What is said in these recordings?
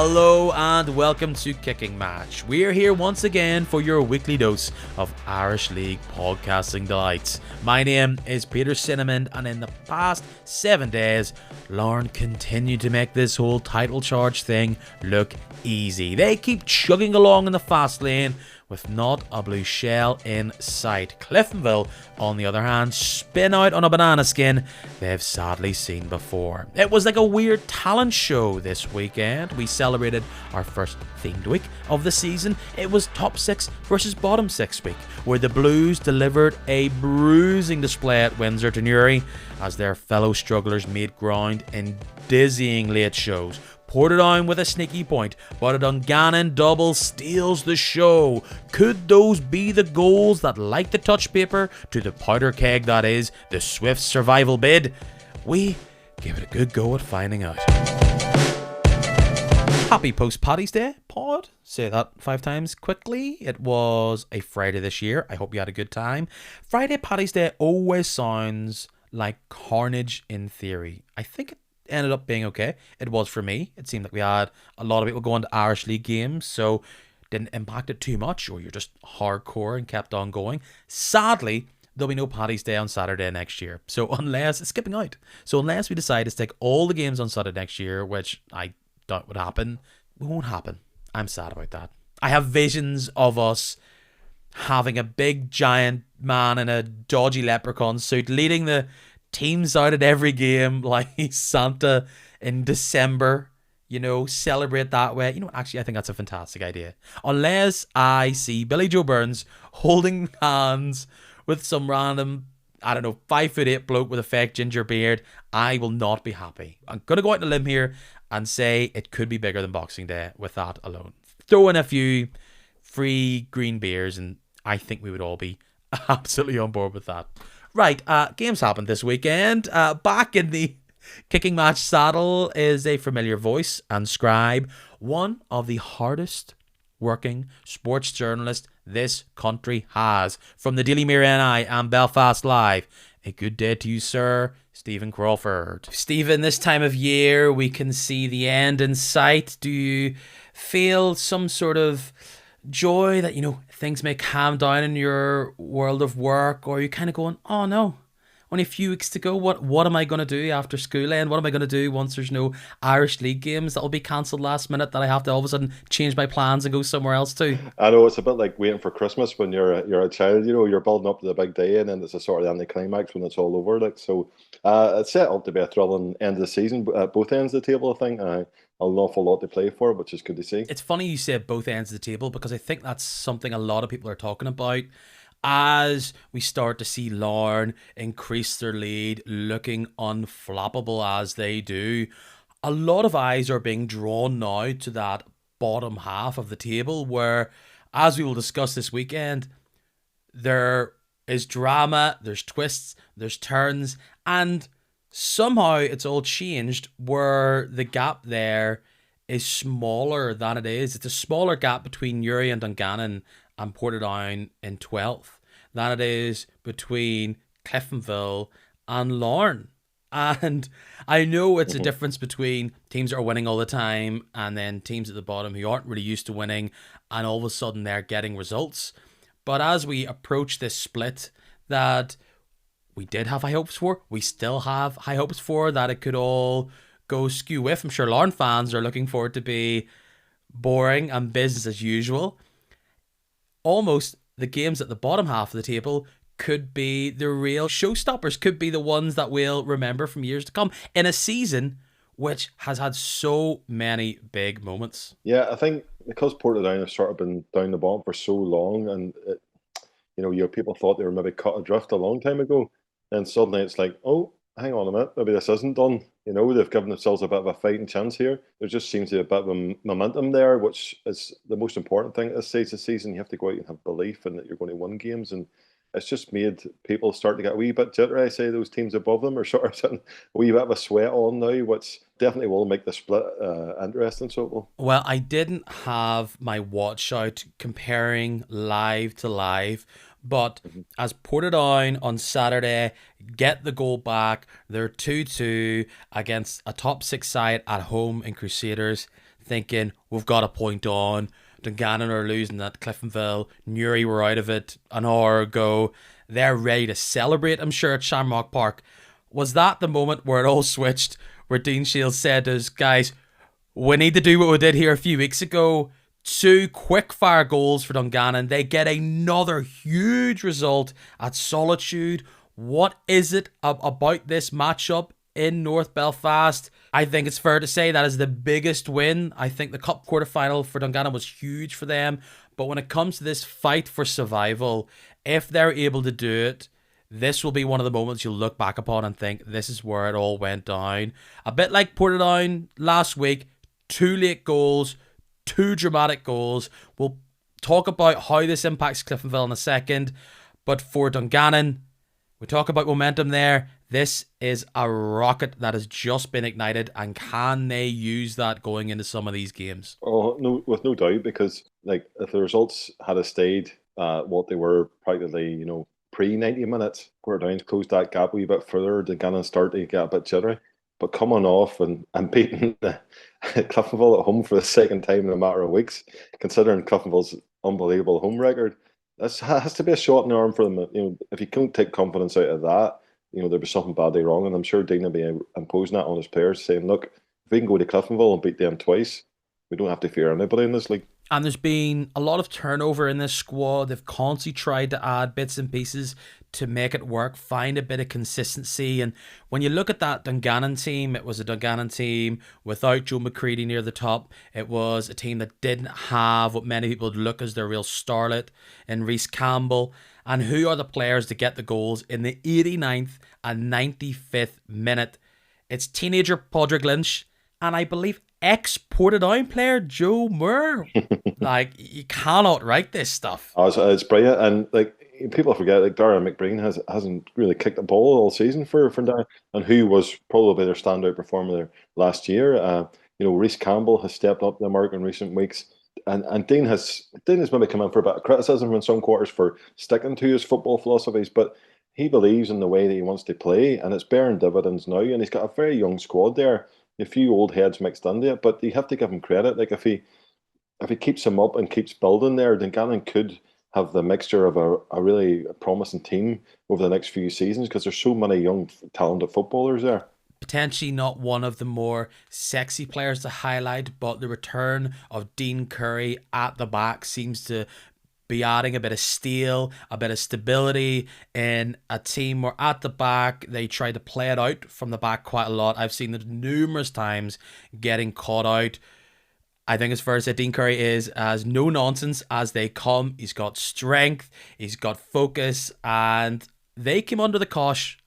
Hello and welcome to Kicking Match. We're here once again for your weekly dose of Irish League podcasting delights. My name is Peter Cinnamon, and in the past 7 days, Larne continued to make this whole title charge thing look easy. They keep chugging along in the fast lane with not a blue shell in sight. Cliftonville, on the other hand, spin out on a banana skin they've sadly seen before. It was like a weird talent show this weekend. We celebrated our first themed week of the season. It was top 6 versus bottom 6 week, where the Blues delivered a bruising display at Windsor to Newry as their fellow strugglers made ground in dizzying late shows. Portadown with a sneaky point, but a Dungannon double steals the show. Could those be the goals that light the touch paper to the powder keg that is the Swift survival bid? We give it a good go at finding out. Happy post-Paddy's Day, pod. Say that 5 times quickly. It was a Friday this year. I hope you had a good time. Friday Paddy's Day always sounds like carnage in theory. I think it ended up being okay. It was for me. It seemed like we had a lot of people going to Irish League games, so didn't impact it too much, or you're just hardcore and kept on going. Sadly, there'll be no Paddy's Day on Saturday next year. So unless it's skipping out. So unless we decide to stick all the games on Saturday next year, which I doubt would happen, it won't happen. I'm sad about that. I have visions of us having a big giant man in a dodgy leprechaun suit leading the teams out at every game like Santa in December, celebrate that way. Actually, I think that's a fantastic idea. Unless I see Billy Joe Burns holding hands with some random, 5'8" bloke with a fake ginger beard, I will not be happy. I'm going to go out on a limb here and say it could be bigger than Boxing Day with that alone. Throw in a few free green beers and I think we would all be absolutely on board with that. Right, games happened this weekend. Back in the Kicking Match saddle is a familiar voice and scribe, one of the hardest working sports journalists this country has. From the Daily Mirror NI and Belfast Live, a good day to you, sir, Stephen Crawford. Stephen, this time of year, we can see the end in sight. Do you feel some sort of joy that, things may calm down in your world of work, or are you kind of going, oh no, only a few weeks to go, what am I going to do after school end? What am I going to do once there's no Irish League games that will be cancelled last minute that I have to all of a sudden change my plans and go somewhere else to? I know, it's a bit like waiting for Christmas when you're a child, you're building up to the big day and then it's a sort of anticlimax when it's all over. It's set up to be a thrilling end of the season at both ends of the table, I think. An awful lot to play for, which is good to see. It's funny you say both ends of the table, because I think that's something a lot of people are talking about. As we start to see Larne increase their lead, looking unflappable as they do, a lot of eyes are being drawn now to that bottom half of the table where, as we will discuss this weekend, there is drama, there's twists, there's turns, and somehow it's all changed where the gap there is smaller than it is. It's a smaller gap between Newry and Dungannon and Portadown in 12th than it is between Cliftonville and Larne. And I know it's a difference between teams that are winning all the time and then teams at the bottom who aren't really used to winning and all of a sudden they're getting results. But as we approach this split that we did have high hopes for, we still have high hopes for, that it could all go skew with. I'm sure Larne fans are looking for it to be boring and business as usual. Almost the games at the bottom half of the table could be the real showstoppers, could be the ones that we'll remember from years to come in a season which has had so many big moments. Yeah, I think because Portadown have sort of been down the bottom for so long, and your people thought they were maybe cut adrift a long time ago, and suddenly it's like, oh, hang on a minute, maybe this isn't done. They've given themselves a bit of a fighting chance here. There just seems to be a bit of momentum there, which is the most important thing at this stage of the season. You have to go out and have belief in that you're going to win games, and it's just made people start to get a wee bit jittery. I say those teams above them are sort of sitting a wee bit of a sweat on now, which definitely will make the split interesting. So it will. Well, I didn't have my watch out comparing live to live, but as Portadown on Saturday get the goal back, they're 2-2 against a top 6 side at home in Crusaders. thinking, we've got a point on. Dungannon are losing at Cliftonville. Newry were out of it an hour ago. They're ready to celebrate, I'm sure, at Shamrock Park. Was that the moment where it all switched, where Dean Shields said to us, guys, we need to do what we did here a few weeks ago. 2 quick-fire goals for Dungannon. They get another huge result at Solitude. What is it about this matchup in North Belfast? I think it's fair to say that is the biggest win. I think the cup quarter-final for Dungannon was huge for them. But when it comes to this fight for survival, if they're able to do it, this will be one of the moments you'll look back upon and think, this is where it all went down. A bit like Portadown last week, 2 late goals, 2 dramatic goals. We'll talk about how this impacts Cliftonville in a second. But for Dungannon, we talk about momentum there. This is a rocket that has just been ignited, and can they use that going into some of these games? Oh, no, with no doubt, because like if the results had stayed what they were practically, pre 90 minutes, Portadown closed that gap a wee bit further. Dungannon started to get a bit jittery. But coming off and beating Cliftonville at home for the second time in a matter of weeks, considering Cliftonville's unbelievable home record, this has to be a shot in the arm for them. If you can't take confidence out of that, there'll be something badly wrong. And I'm sure Dean will be imposing that on his players, saying, look, if we can go to Cliftonville and beat them twice, we don't have to fear anybody in this league. And there's been a lot of turnover in this squad. They've constantly tried to add bits and pieces to make it work, find a bit of consistency. And when you look at that Dungannon team, it was a Dungannon team without Joe McCready near the top. It was a team that didn't have what many people would look as their real starlet in Reece Campbell. And who are the players to get the goals in the 89th and 95th minute? It's teenager Padraig Lynch, and I believe ex-Portadown player Joe Moore. Like, you cannot write this stuff. It's brilliant, and people forget, Darren McBreen hasn't really kicked a ball all season for Darren, and who was probably their standout performer there last year. Reece Campbell has stepped up the mark in recent weeks, and Dean has maybe come in for a bit of criticism in some quarters for sticking to his football philosophies, but he believes in the way that he wants to play, and it's bearing dividends now. And he's got a very young squad there, a few old heads mixed into it, but you have to give him credit. Like if he keeps him up and keeps building there, then Gannon could have the mixture of a really promising team over the next few seasons, because there's so many young talented footballers there. Potentially not one of the more sexy players to highlight, but the return of Dean Curry at the back seems to be adding a bit of steel, a bit of stability in a team where at the back they try to play it out from the back quite a lot. I've seen it numerous times getting caught out. I think as far as Dean Curry is as no nonsense as they come. He's got strength, he's got focus, and they came under the cosh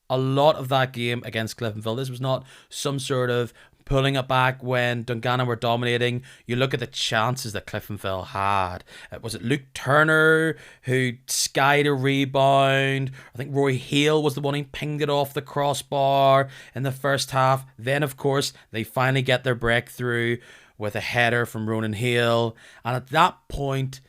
a lot of that game against Cliftonville. This was not some sort of pulling it back when Dungannon were dominating. You look at the chances that Cliftonville had. Was it Luke Turner who skied a rebound? I think Roy Hale was the one who pinged it off the crossbar in the first half. Then, of course, they finally get their breakthrough with a header from Ronan Hale. And at that point,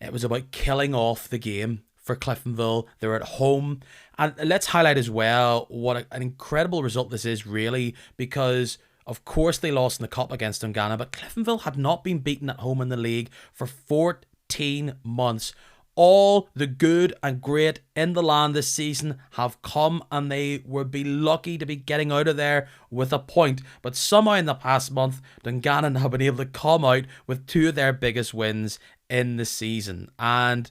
it was about killing off the game for Cliftonville. They're at home. And let's highlight as well what an incredible result this is, really, because of course they lost in the cup against Dungannon, but Cliftonville had not been beaten at home in the league for 14 months. All the good and great in the land this season have come, and they would be lucky to be getting out of there with a point. But somehow in the past month, Dungannon have been able to come out with 2 of their biggest wins in the season. And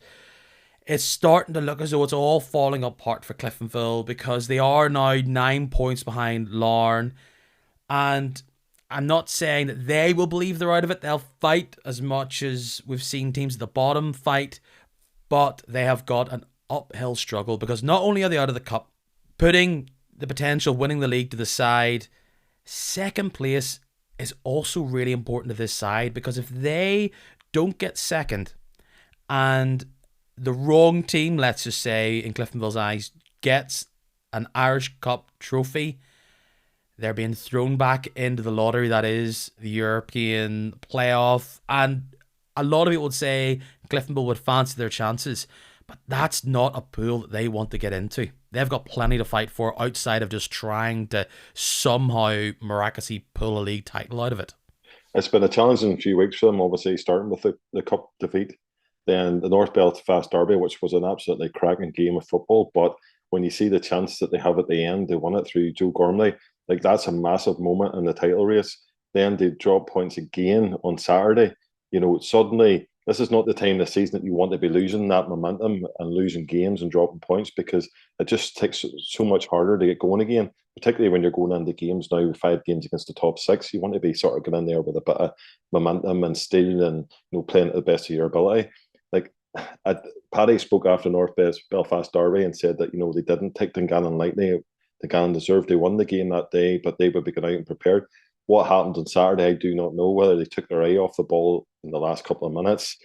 it's starting to look as though it's all falling apart for Cliftonville, because they are now 9 points behind Larne. And I'm not saying that they will believe they're out of it. They'll fight as much as we've seen teams at the bottom fight, but they have got an uphill struggle, because not only are they out of the cup, putting the potential of winning the league to the side, second place is also really important to this side, because if they don't get second and the wrong team, let's just say in Cliftonville's eyes, gets an Irish Cup trophy, they're being thrown back into the lottery that is the European playoff. And a lot of people would say Cliftonville would fancy their chances, but that's not a pool that they want to get into. They've got plenty to fight for outside of just trying to somehow miraculously pull a league title out of it. It's been a challenging few weeks for them, obviously, starting with the cup defeat, then the North Belfast derby, which was an absolutely cracking game of football. But when you see the chance that they have at the end, they won it through Joe Gormley. Like that's a massive moment in the title race. Then they drop points again on Saturday. Suddenly this is not the time this season that you want to be losing that momentum and losing games and dropping points, because it just takes so much harder to get going again, particularly when you're going into games now with 5 games against the top six. You want to be sort of going in there with a bit of momentum and steel and playing at the best of your ability. Like Paddy spoke after North Belfast derby and said that they didn't take Dungannon lightly. Dungannon deserved to win the game that day, but they would be going out and prepared. What happened on Saturday, I do not know. Whether they took their eye off the ball in the last couple of minutes,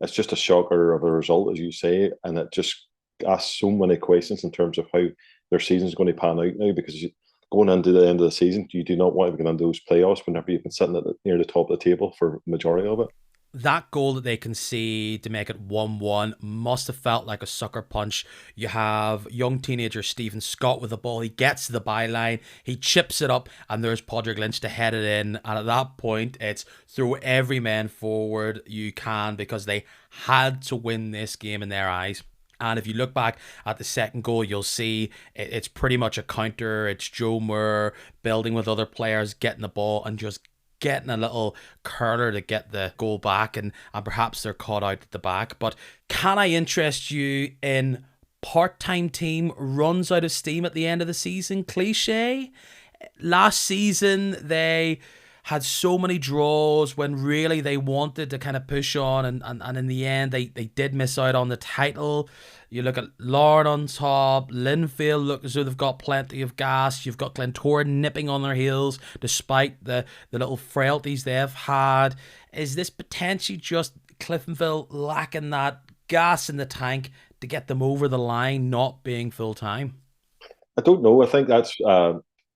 it's just a shocker of a result, as you say, and it just asks so many questions in terms of how their season is going to pan out now. Because going into the end of the season, you do not want to get into those playoffs whenever you've been sitting near the top of the table for the majority of it. That goal that they concede to make it 1-1 must have felt like a sucker punch. You have young teenager Stephen Scott with the ball. He gets to the byline, he chips it up, and there's Padraig Lynch to head it in. And at that point, it's throw every man forward you can, because they had to win this game in their eyes. And if you look back at the second goal, you'll see it's pretty much a counter. It's Joe Moore building with other players, getting the ball and just getting a little curler to get the goal back, and perhaps they're caught out at the back. But can I interest you in part-time team runs out of steam at the end of the season cliche? Last season, they had so many draws when really they wanted to kind of push on, and in the end they did miss out on the title. You look at Larne on top, Linfield look as though they've got plenty of gas. You've got Glentoran nipping on their heels despite the little frailties they've had. Is this potentially just Cliftonville lacking that gas in the tank to get them over the line, not being full-time? I don't know. I think that's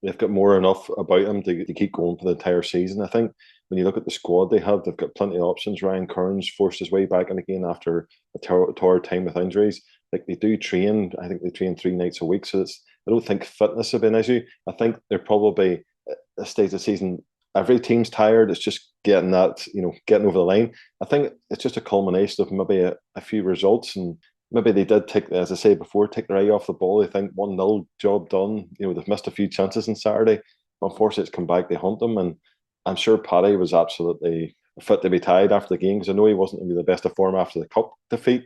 they've got more enough about them to keep going for the entire season. I think when you look at the squad they have, they've got plenty of options. Ryan Kearns forced his way back in again after a torrid time with injuries. Like they do train, I think they train 3 nights a week, so I don't think fitness will be an issue. I think they're probably at this stage of the season, every team's tired. It's just getting that, getting over the line. I think it's just a culmination of maybe a few results, and maybe they did take, as I say before, take their eye off the ball. They think 1-0, job done. They've missed a few chances on Saturday. Unfortunately, it's come back. They hunt them, and I'm sure Paddy was absolutely fit to be tied after the game, because I know he wasn't in the best of form after the cup defeat.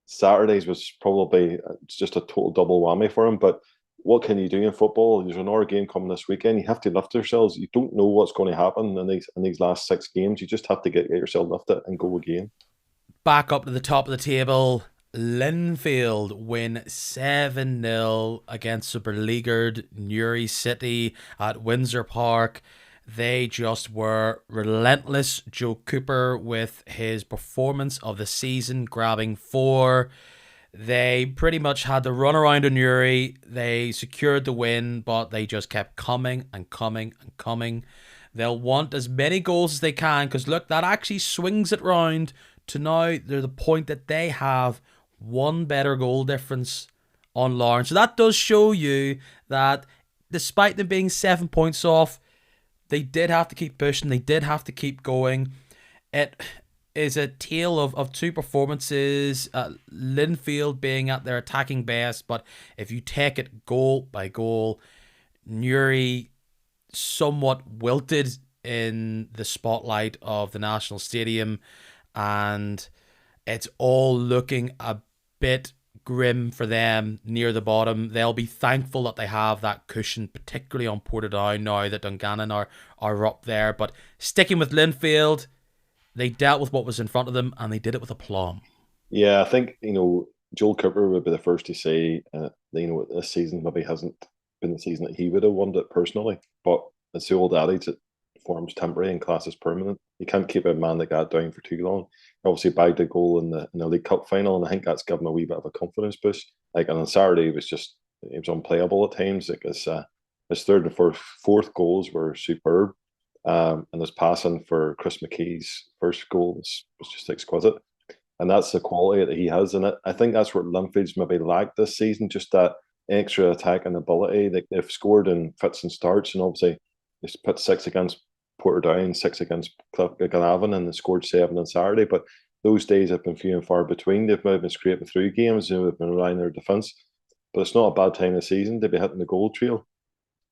Saturdays was probably just a total double whammy for him. But what can you do in football? There's another game coming this weekend. You have to lift yourselves. You don't know what's going to happen in these last 6 games. You just have to get yourself lifted and go again. Back up to the top of the table, Linfield win 7-0 against super leaguered Newry City at Windsor Park. They just were relentless. Joe Cooper with his performance of the season, grabbing 4. They pretty much had the run around in Newry. They secured the win, but they just kept coming and coming and coming. They'll want as many goals as they can, because look, that actually swings it round to now they're the point that they have one better goal difference on Larne. So that does show you that despite them being 7 points off, they did have to keep pushing. They did have to keep going. It is a tale of two performances. Linfield being at their attacking best, but if you take it goal by goal, Newry somewhat wilted in the spotlight of the National Stadium, and it's all looking a bit grim for them near the bottom. They'll be thankful that they have that cushion, particularly on Portadown now that Dungannon are up there. But sticking with Linfield, they dealt with what was in front of them, and they did it with aplomb. Yeah, I think, Joel Cooper would be the first to say, this season maybe hasn't been the season that he would have wanted it personally. But it's the old adage that form's temporary and class is permanent. You can't keep a man like that down for too long. Obviously bagged a goal in the League Cup final, and I think that's given him a wee bit of a confidence boost. And on Saturday it was unplayable at times. Like his third and fourth goals were superb. And his passing for Chris McKee's first goal was just exquisite. And that's the quality that he has in it. I think that's what Linfield's maybe lacked this season, just that extra attacking ability. They've scored in fits and starts, and obviously they put 6 against Portadown, 6 against Glenavon, and they scored 7 on Saturday. But those days have been few and far between. They've maybe been scraping through games, they've been relying on their defence. But it's not a bad time of the season to be hitting the goal trail.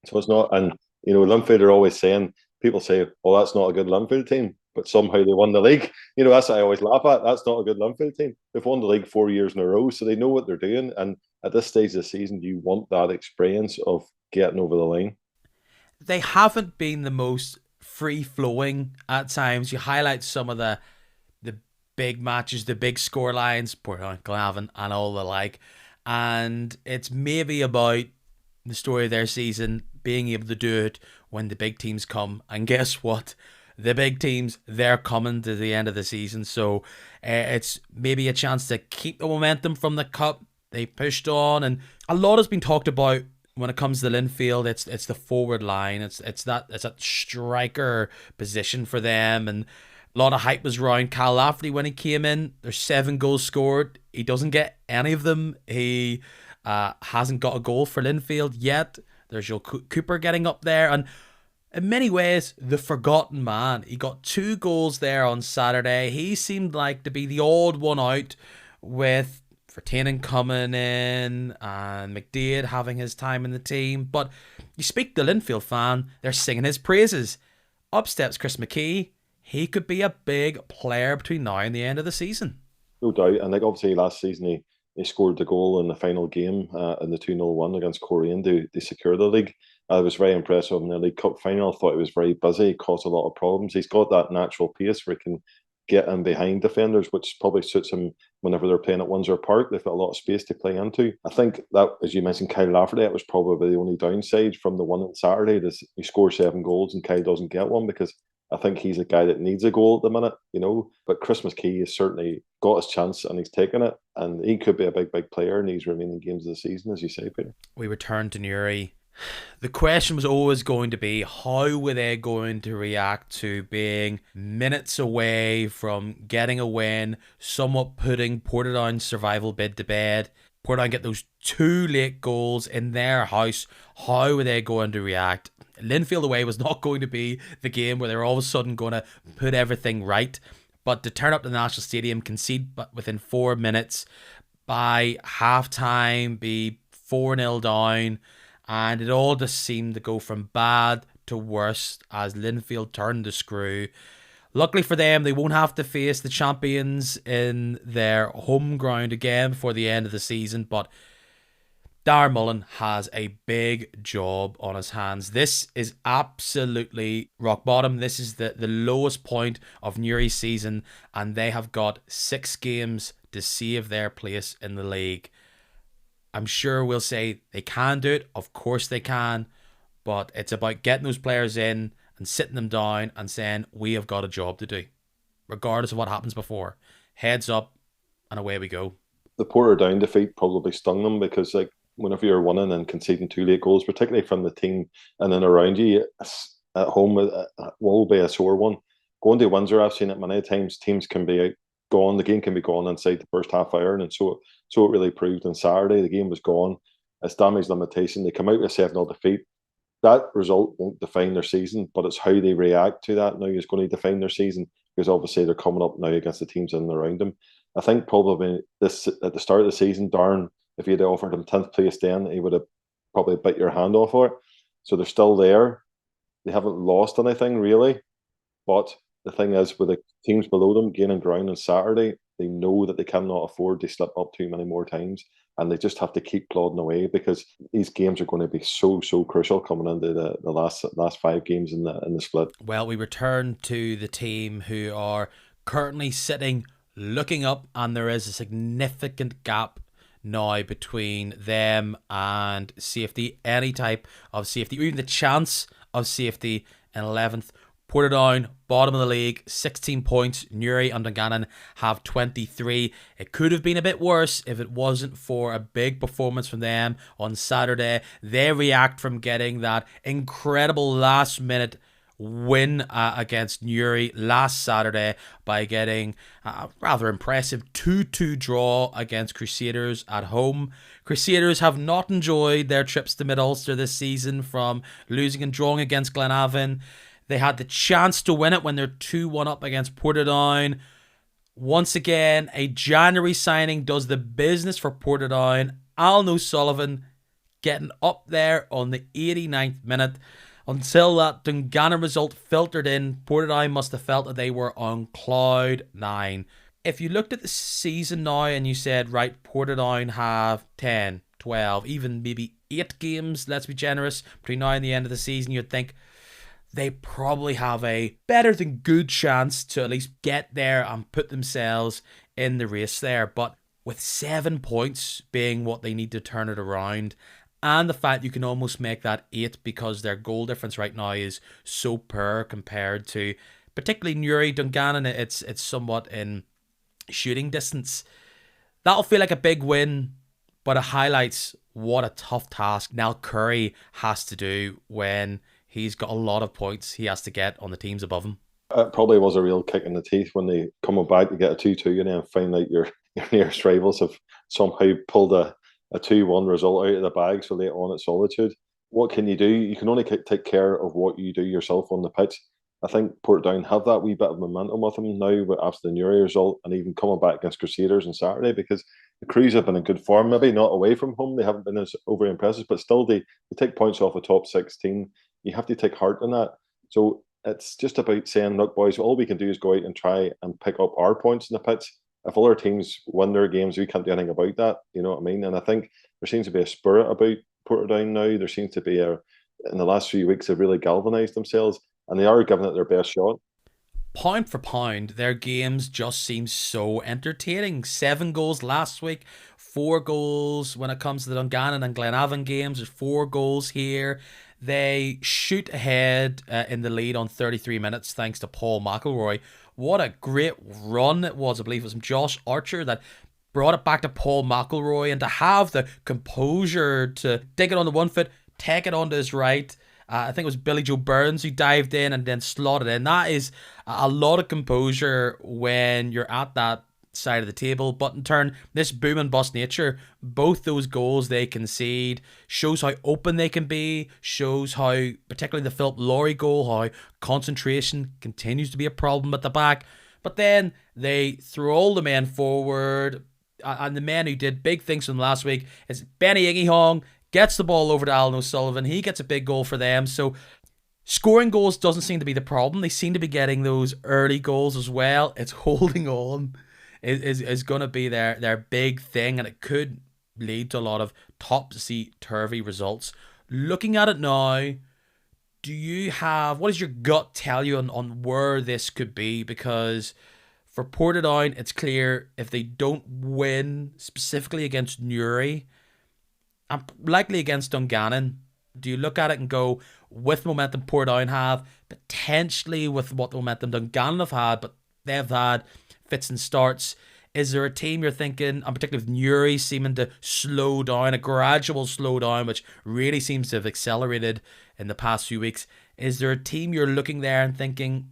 So it's not, and Linfield are always saying, people say, "Oh, that's not a good Linfield team," but somehow they won the league. That's what I always laugh at. That's not a good Linfield team. They've won the league 4 years in a row, so they know what they're doing. And at this stage of the season, you want that experience of getting over the line. They haven't been the most free flowing at times. You highlight some of the big matches, the big score lines, Portadown, Glenavon, and all the like. And it's maybe about the story of their season being able to do it when the big teams come. And guess what? The big teams, they're coming to the end of the season. So it's maybe a chance to keep the momentum from the cup. They pushed on, and a lot has been talked about when it comes to Linfield. It's the forward line. It's that striker position for them, and a lot of hype was around Cal Lafferty when he came in. There's 7 goals scored. He doesn't get any of them. He hasn't got a goal for Linfield yet. There's Joe Cooper getting up there, and in many ways, the forgotten man. He got 2 goals there on Saturday. He seemed like to be the odd one out, with Vertanen coming in and McDaid having his time in the team. But you speak to Linfield fan, they're singing his praises. Up steps Chris McKee. He could be a big player between now and the end of the season. No doubt. And obviously last season he scored the goal in the final game in the 2-0 win against Coleraine to secure the league. I was very impressed with him in the League Cup final. I thought he was very busy. He caused a lot of problems. He's got that natural pace where he can get in behind defenders, which probably suits him whenever they're playing at Windsor Park. They've got a lot of space to play into. I think that, as you mentioned, Kyle Lafferty, that was probably the only downside from the one on Saturday. He scores 7 goals and Kyle doesn't get one, because I think he's a guy that needs a goal at the minute, But Chris McKee has certainly got his chance and he's taken it. And he could be a big player in these remaining games of the season, as you say, Peter. We return to Newry. The question was always going to be, how were they going to react to being minutes away from getting a win, somewhat putting Portadown's survival bid to bed? Portadown get those 2 late goals in their house. How were they going to react? Linfield away was not going to be the game where they're all of a sudden going to put everything right. But to turn up to the National Stadium, concede within 4 minutes, by half-time be 4-0 down, and it all just seemed to go from bad to worse as Linfield turned the screw. Luckily for them, they won't have to face the champions in their home ground again before the end of the season, but Darren Mullen has a big job on his hands. This is absolutely rock bottom. This is the lowest point of Newry's season, and they have got 6 games to save their place in the league. I'm sure we'll say they can do it. Of course they can. But it's about getting those players in and sitting them down and saying, we have got a job to do, regardless of what happens before. Heads up, and away we go. The Portadown defeat probably stung them, because whenever you're winning and conceding 2 late goals, particularly from the team and then around you, at home will be a sore one. Going to Windsor, I've seen it many times, teams can be gone, the game can be gone inside the first half iron, and so it really proved on Saturday. The game was gone. It's damage limitation. They come out with a 7-0 defeat. That result won't define their season, but it's how they react to that now is going to define their season, because obviously they're coming up now against the teams in and around them. I think probably this at the start of the season, Darren, if you'd offered him 10th place then, he would have probably bit your hand off for it. So they're still there. They haven't lost anything really, but the thing is, with the teams below them gaining ground on Saturday, they know that they cannot afford to slip up too many more times, and they just have to keep plodding away, because these games are going to be so crucial coming into the last 5 games in the split. Well, we return to the team who are currently sitting looking up, and there is a significant gap now between them and safety, any type of safety, or even the chance of safety in 11th. Portadown, bottom of the league, 16 points. Newry and Dungannon have 23. It could have been a bit worse if it wasn't for a big performance from them on Saturday. They react from getting that incredible last-minute win against Newry last Saturday by getting a rather impressive 2-2 draw against Crusaders at home. Crusaders have not enjoyed their trips to Mid-Ulster this season, from losing and drawing against Glenavon. They had the chance to win it when they're 2-1 up against Portadown. Once again, a January signing does the business for Portadown. Alan O'Sullivan getting up there on the 89th minute. Until that Dungannon result filtered in, Portadown must have felt that they were on cloud 9. If you looked at the season now and you said, right, Portadown have 10, 12, even maybe 8 games, let's be generous, between now and the end of the season, you'd think they probably have a better than good chance to at least get there and put themselves in the race there. But with 7 points being what they need to turn it around, and the fact you can almost make that 8 because their goal difference right now is so poor compared to particularly Newry, Dungannon, it's somewhat in shooting distance. That'll feel like a big win, but it highlights what a tough task Nell Curry has to do when he's got a lot of points he has to get on the teams above him. It probably was a real kick in the teeth when they come back to get a 2-2 and then find out your nearest rivals have somehow pulled a 2-1 result out of the bag so late on at Solitude. What can you do? You can only take care of what you do yourself on the pitch. I think Portadown have that wee bit of momentum with them now after the Newry result and even coming back against Crusaders on Saturday, because the Crews have been in good form, maybe not away from home. They haven't been as over impressive, but still they take points off a top 16. You have to take heart in that. So it's just about saying, look, boys, all we can do is go out and try and pick up our points in the pitch. If other teams win their games, we can't do anything about that. You know what I mean? And I think there seems to be a spirit about Portadown now. There seems to be in the last few weeks, they've really galvanised themselves and they are giving it their best shot. Pound for pound, their games just seem so entertaining. 7 goals last week, 4 goals when it comes to the Dungannon and Glenavon games. There's 4 goals here. They shoot ahead in the lead on 33 minutes thanks to Paul McElroy. What a great run it was. I believe it was from Josh Archer that brought it back to Paul McElroy, and to have the composure to dig it on the one foot, take it onto his right. I think it was Billy Joe Burns who dived in and then slotted in. That is a lot of composure when you're at that side of the table. But in turn, this boom and bust nature, both those goals they concede shows how open they can be, shows how, particularly the Philip Laurie goal, how concentration continues to be a problem at the back. But then they threw all the men forward, and the men who did big things from last week is Benny Iggyhong, gets the ball over to Alan O'Sullivan. He gets a big goal for them. So scoring goals doesn't seem to be the problem. They seem to be getting those early goals as well. It's holding on is going to be their big thing, and it could lead to a lot of topsy-turvy results. Looking at it now, what does your gut tell you on where this could be? Because for Portadown, it's clear if they don't win specifically against Newry, and likely against Dungannon, do you look at it and go, with momentum Portadown have, potentially with what the momentum Dungannon have had, but they've had fits and starts, is there a team you're thinking, and particularly with Newry seeming to slow down, a gradual slowdown, which really seems to have accelerated in the past few weeks, is there a team you're looking there and thinking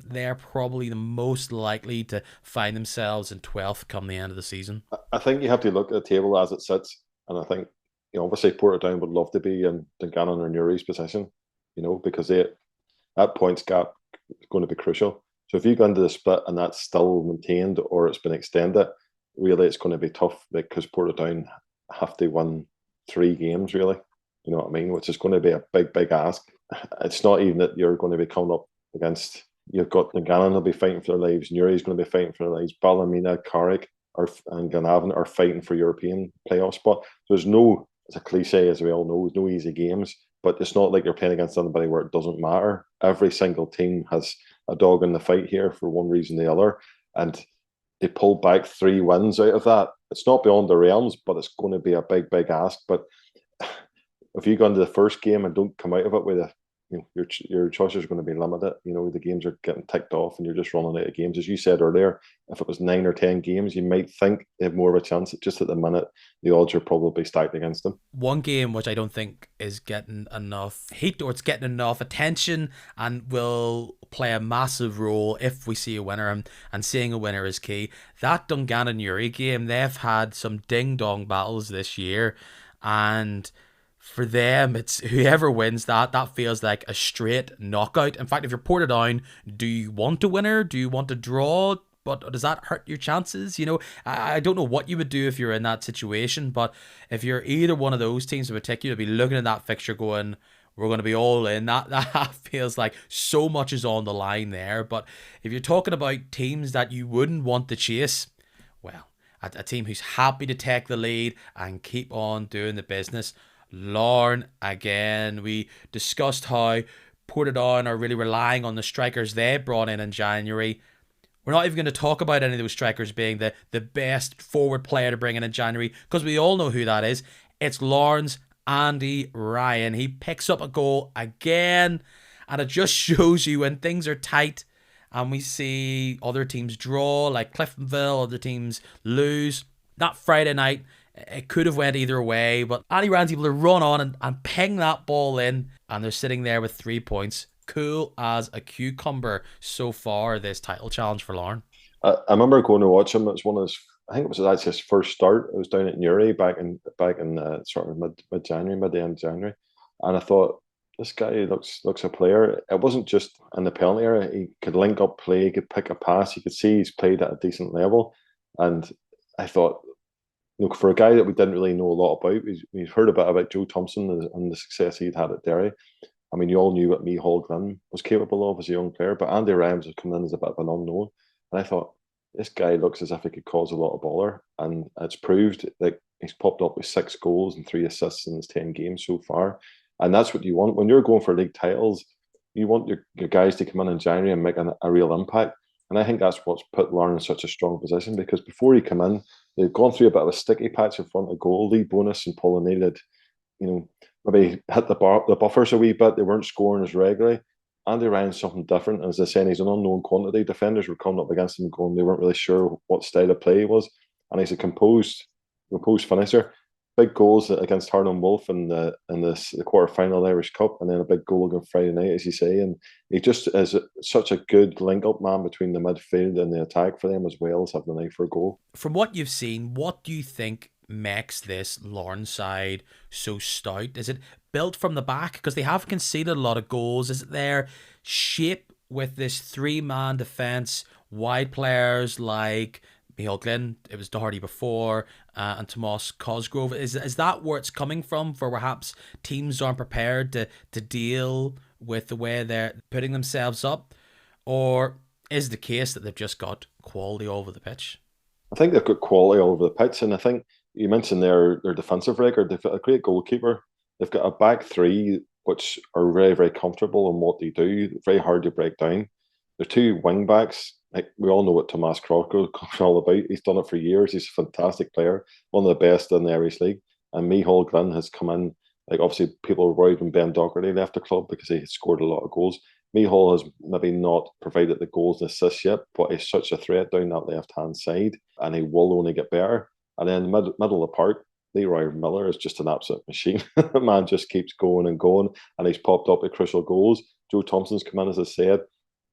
they're probably the most likely to find themselves in 12th come the end of the season? I think you have to look at the table as it sits, and I think, obviously Portadown would love to be in Dungannon or Newry's position, because that points gap is going to be crucial. So if you go into the split and that's still maintained or it's been extended, really it's going to be tough because Portadown have to win 3 games, really. You know what I mean? Which is going to be a big, big ask. It's not even that you're going to be coming up against, you've got Dungannon will be fighting for their lives, Newry's going to be fighting for their lives, Ballymena, Carrick and Glenavon are fighting for European playoff spot. There's no, it's a cliche as we all know, there's no easy games, but it's not like you're playing against anybody where it doesn't matter. Every single team has a dog in the fight here for one reason or the other, and they pulled back 3 wins out of that. It's not beyond the realms, but it's going to be a big, big ask. But if you go into the first game and don't come out of it with your choices are going to be limited. The games are getting ticked off and you're just running out of games. As you said earlier, if it was 9 or 10 games, you might think they have more of a chance. Just at the minute, the odds are probably stacked against them. One game which I don't think is getting enough heat or it's getting enough attention and will play a massive role if we see a winner, and seeing a winner is key. That Dungannon Newry game, they've had some ding-dong battles this year, and For them, it's whoever wins that feels like a straight knockout. In fact, if you're Portadown, do you want a winner? Do you want a draw? But does that hurt your chances? You know, I don't know what you would do if you're in that situation, but if you're either one of those teams in particular, be looking at that fixture going, we're going to be all in. That feels like so much is on the line there. But if you're talking about teams that you wouldn't want to chase, well, a team who's happy to take the lead and keep on doing the business. Larne, again, we discussed how Portadown are really relying on the strikers they brought in January. We're not even going to talk about any of those strikers being the best forward player to bring in January, because we all know who that is. It's Larne's Andy Ryan. He picks up a goal again, and it just shows you when things are tight and we see other teams draw, like Cliftonville, other teams lose. That Friday night, it could have went either way, but Andy Ryan's able to run on and ping that ball in, and they're sitting there with 3 points. Cool as a cucumber so far, this title challenge for Larne. I remember going to watch him. It was one of his, I think it was actually his first start. It was down at Newry back in sort of mid January, mid end January, and I thought, this guy looks a player. It wasn't just in the penalty area. He could link up play, he could pick a pass. You could see he's played at a decent level, and I thought, look, for a guy that we didn't really know a lot about, we've heard a bit about Joe Thompson and the success he'd had at Derry. I mean, you all knew what Micheál Glynn was capable of as a young player, but Andy Ryan was coming in as a bit of an unknown. And I thought, this guy looks as if he could cause a lot of bother. And it's proved that he's popped up with 6 goals and 3 assists in his 10 games so far. And that's what you want. When you're going for league titles, you want your guys to come in January and make a real impact. And I think that's what's put Larne in such a strong position, because before he came in, they've gone through a bit of a sticky patch in front of goal. Lee Bonus and Paul O'Neill had, maybe hit the buffers a wee bit. They weren't scoring as regularly. Andy Ryan's something different. As I say, he's an unknown quantity. Defenders were coming up against him going, they weren't really sure what style of play he was. And he's a composed finisher. Big goals against Harlan Wolf in the quarter-final Irish Cup, and then a big goal against Friday night, as you say. And he just is such a good link-up man between the midfield and the attack for them, as well as having an eye for a goal. From what you've seen, what do you think makes this Larne side so stout? Is it built from the back? Because they have conceded a lot of goals. Is it their shape with this 3-man defence, wide players like Micheál Glynn, it was Doherty before, and Tomas Cosgrove? Is that where it's coming from, for perhaps teams aren't prepared to deal with the way they're putting themselves up? Or is it the case that they've just got quality all over the pitch? I think they've got quality all over the pitch, and I think you mentioned their defensive record. They've got a great goalkeeper. They've got a back three which are very, very comfortable in what they do. Very hard to break down. Their 2 wing backs, like we all know what Tomas Cosgrove is all about. He's done it for years. He's a fantastic player, one of the best in the Irish League. And Micheál Glynn has come in. Like, obviously, people were worried when Ben Doherty left the club because he had scored a lot of goals. Micheál has maybe not provided the goals and assists yet, but he's such a threat down that left-hand side, and he will only get better. And then middle of the park, Leroy Miller is just an absolute machine. The man just keeps going and going, and he's popped up with crucial goals. Joe Thompson's come in, as I said.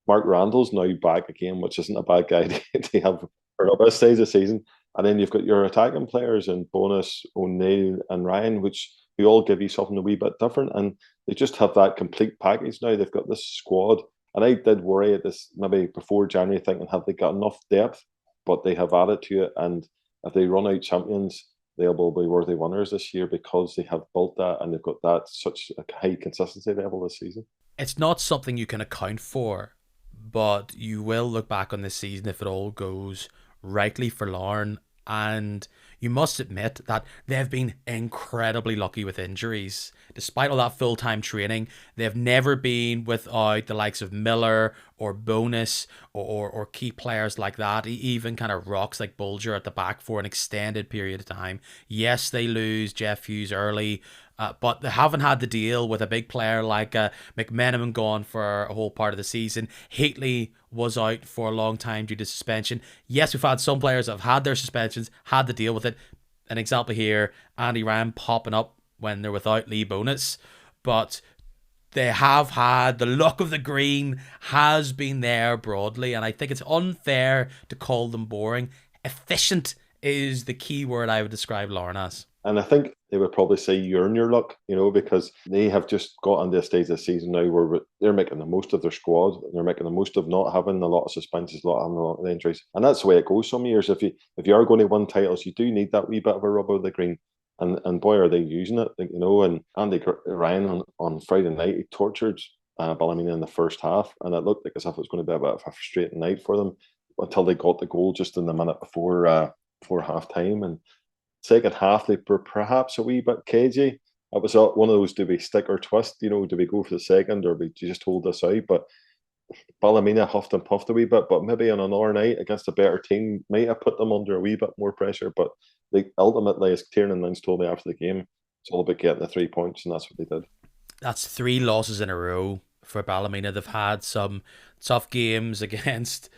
Mark Randall's now back again, which isn't a bad guy to have for up this stage of the season. And then you've got your attacking players in Bonus, O'Neill, and Ryan, which we all give you something a wee bit different. And they just have that complete package now. They've got this squad. And I did worry at this maybe before January, thinking, have they got enough depth? But they have added to it. And if they run out champions, they will be worthy winners this year, because they have built that and they've got that such a high consistency level this season. It's not something you can account for, but you will look back on this season if it all goes rightly for Larne, and you must admit that they've been incredibly lucky with injuries. Despite all that full-time training, they've never been without the likes of Miller or Bonus or key players like that, even kind of rocks like Bulger at the back for an extended period of time. Yes, they lose Jeff Hughes early, but they haven't had to deal with a big player like McMenamin gone for a whole part of the season. Heatley was out for a long time due to suspension. Yes, we've had some players that have had their suspensions, had to deal with it. An example here, Andy Ryan popping up when they're without Lee Bonus. But they have had, the luck of the green has been there broadly, and I think it's unfair to call them boring. Efficient is the key word I would describe Larne as. And I think they would probably say you're in your luck, because they have just got on this stage of the season now where they're making the most of their squad. They're making the most of not having a lot of suspensions, not having a lot of injuries. And that's the way it goes some years. If you are going to win titles, you do need that wee bit of a rub of the green. And boy, are they using it, and Andy Ryan on Friday night, he tortured Ballymena in the first half, and it looked like as if it was going to be a bit of a frustrating night for them until they got the goal just in the minute before half time. And second half, they were perhaps a wee bit cagey. It was one of those, do we stick or twist? Do we go for the second or do we just hold this out? But Ballymena huffed and puffed a wee bit, but maybe on another night against a better team might have put them under a wee bit more pressure. But they ultimately, as Tiernan Lynch told me after the game, it's all about getting the 3 points, and that's what they did. That's 3 losses in a row for Ballymena. They've had some tough games against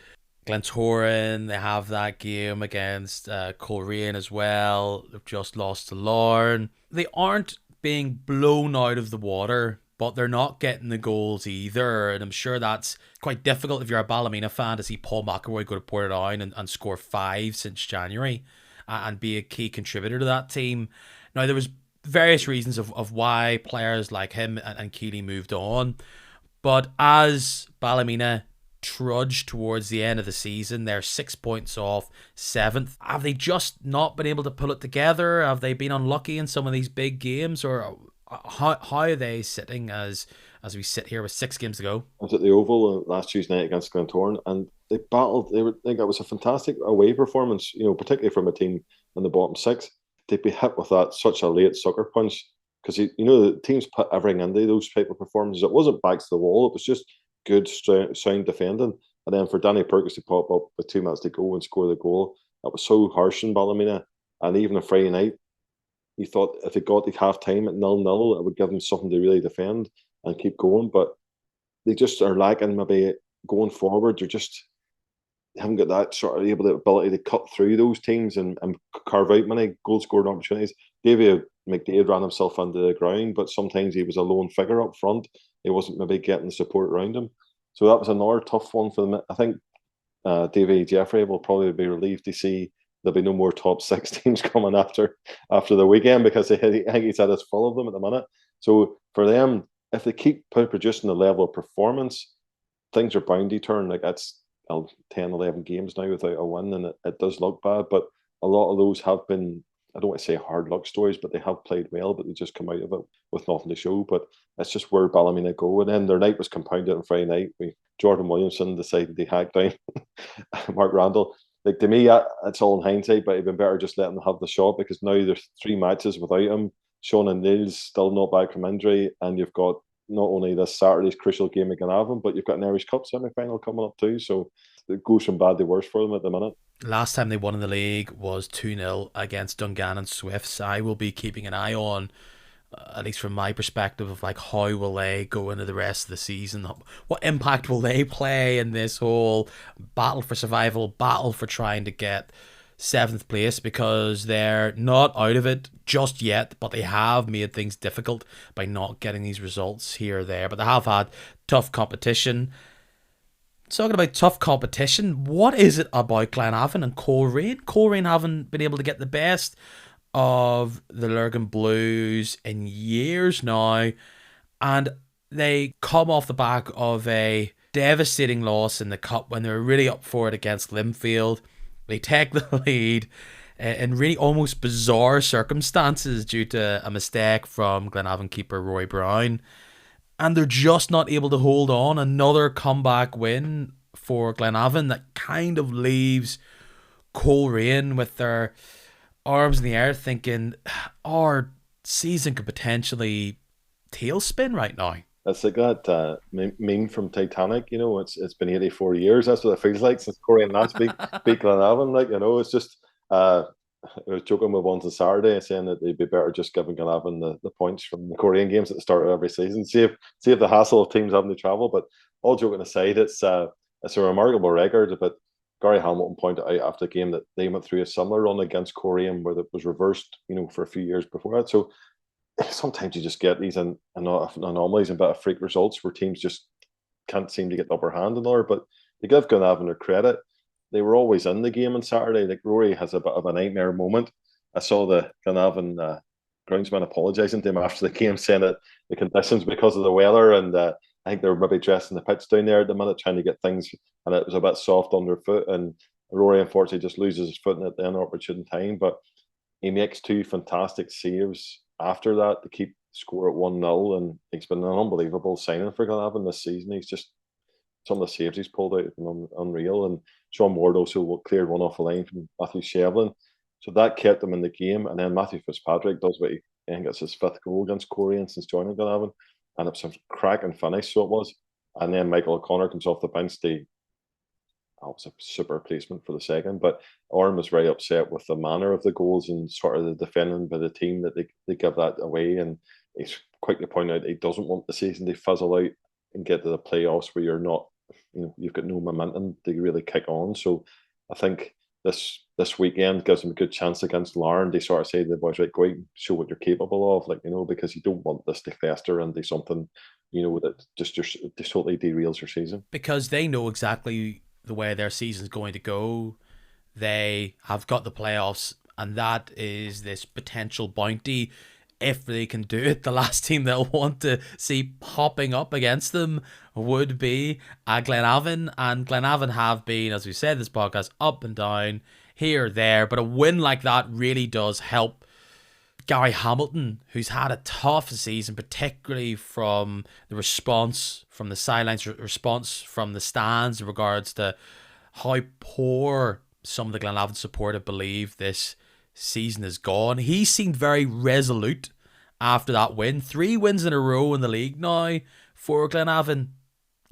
Glentoran. They have that game against Coleraine as well. They've just lost to Larne. They aren't being blown out of the water, but they're not getting the goals either. And I'm sure that's quite difficult if you're a Ballymena fan to see Paul McElroy go to Portadown and score 5 since January and be a key contributor to that team. Now, there was various reasons of why players like him and Keeley moved on. But as Ballymena trudge towards the end of the season, they're 6 points off 7th. Have they just not been able to pull it together? Have they been unlucky in some of these big games? Or how are they sitting as we sit here with 6 games to go? I was at the Oval last Tuesday night against Glentoran, and they battled. I think it was a fantastic away performance, particularly from a team in the bottom 6. They'd be hit with such a late sucker punch because the teams put everything into those type of performances. It wasn't backs to the wall; it was just good, sound defending. And then for Danny Perkins to pop up with 2 minutes to go and score the goal, that was so harsh in Ballymena. And even on Friday night, you thought if they got to half time at 0-0, it would give them something to really defend and keep going. But they just are lacking maybe going forward. They haven't got that sort of ability to cut through those teams and carve out many goal scoring opportunities. David McDade ran himself into the ground, but sometimes he was a lone figure up front. He wasn't maybe getting the support around him. So that was another tough one for them. I think Davy Jeffrey will probably be relieved to see there'll be no more top 6 teams coming after the weekend because I think he's had us full of them at the minute. So for them, if they keep producing the level of performance, things are bound to turn. Like that's 10, 11 games now without a win, and it does look bad. But a lot of those have been, I don't want to say hard luck stories, but they have played well, but they just come out of it with nothing to show. But it's just where Ballymena go. And then their night was compounded on Friday night. Jordan Williamson decided to hack down Mark Randall. Like to me, it's all in hindsight, but it'd been better just letting them have the shot because now there's 3 matches without him. Sean and Niels still not back from injury, and you've got not only this Saturday's crucial game at Glenavon, but you've got an Irish Cup semi-final coming up too. So it goes from bad to worse for them at the minute. Last time they won in the league was 2-0 against Dungannon Swifts. I will be keeping an eye on, at least from my perspective, of like how will they go into the rest of the season? What impact will they play in this whole battle for survival, battle for trying to get 7th place? Because they're not out of it just yet, but they have made things difficult by not getting these results here or there. But they have had tough competition. Talking about tough competition, what is it about Glenavon and Coleraine? Coleraine haven't been able to get the best of the Lurgan Blues in years now, and they come off the back of a devastating loss in the Cup when they were really up for it against Linfield. They take the lead in really almost bizarre circumstances due to a mistake from Glenavon keeper Roy Brown. And they're just not able to hold on. Another comeback win for Glenavon that kind of leaves Coleraine with their arms in the air thinking our season could potentially tailspin right now. It's like that meme from Titanic, it's been 84 years. That's what it feels like since Corey and last beat Glenavon. It's just, I was joking with ones on Saturday saying that they'd be better just giving Glenavon the points from the Korean games at the start of every season. Save the hassle of teams having to travel. But all joking aside, it's a remarkable record. But Gary Hamilton pointed out after the game that they went through a similar run against Korean where it was reversed, for a few years before that. So sometimes you just get these anomalies and bit of freak results where teams just can't seem to get the upper hand in there. But to give Glenavon their credit, they were always in the game on Saturday. Like Rory has a bit of a nightmare moment I saw the Glenavon groundsman apologising to him after the game, saying that the conditions because of the weather, and I think they were maybe dressing the pitch down there at the minute, trying to get things, and it was a bit soft underfoot. And Rory unfortunately just loses his footing at the inopportune time, but he makes two fantastic saves after that to keep score at 1-0, and he's been an unbelievable signing for Glenavon this season. He's just some of the saves he's pulled out have been unreal. And Sean Ward also cleared one off the line from Matthew Shevlin. So that kept him in the game. And then Matthew Fitzpatrick does what I think it's his fifth goal against Korean since joining Glenavon. And it was a cracking finish, so it was. And then Michael O'Connor comes off the bench. That was a super replacement for the second. But Orm was very upset with the manner of the goals and sort of the defending by the team that they give that away. And he's quick to point out he doesn't want the season to fizzle out and get to the playoffs where you're not, you've got no momentum to really kick on. So I think this weekend gives them a good chance against Larne. They sort of say to the boys, right, go out and show what you're capable of, because you don't want this to fester and do something, that just totally derails your season. Because they know exactly the way their season's going to go. They have got the playoffs, and that is this potential bounty. If they can do it, the last team they'll want to see popping up against them would be Glenavon. And Glenavon have been, as we said, this podcast, up and down, here, there. But a win like that really does help Gary Hamilton, who's had a tough season, particularly from the response from the sidelines, response from the stands in regards to how poor some of the Glenavon supporters believe this season is gone. He seemed very resolute after that win. 3 wins in a row in the league now for Glenavon.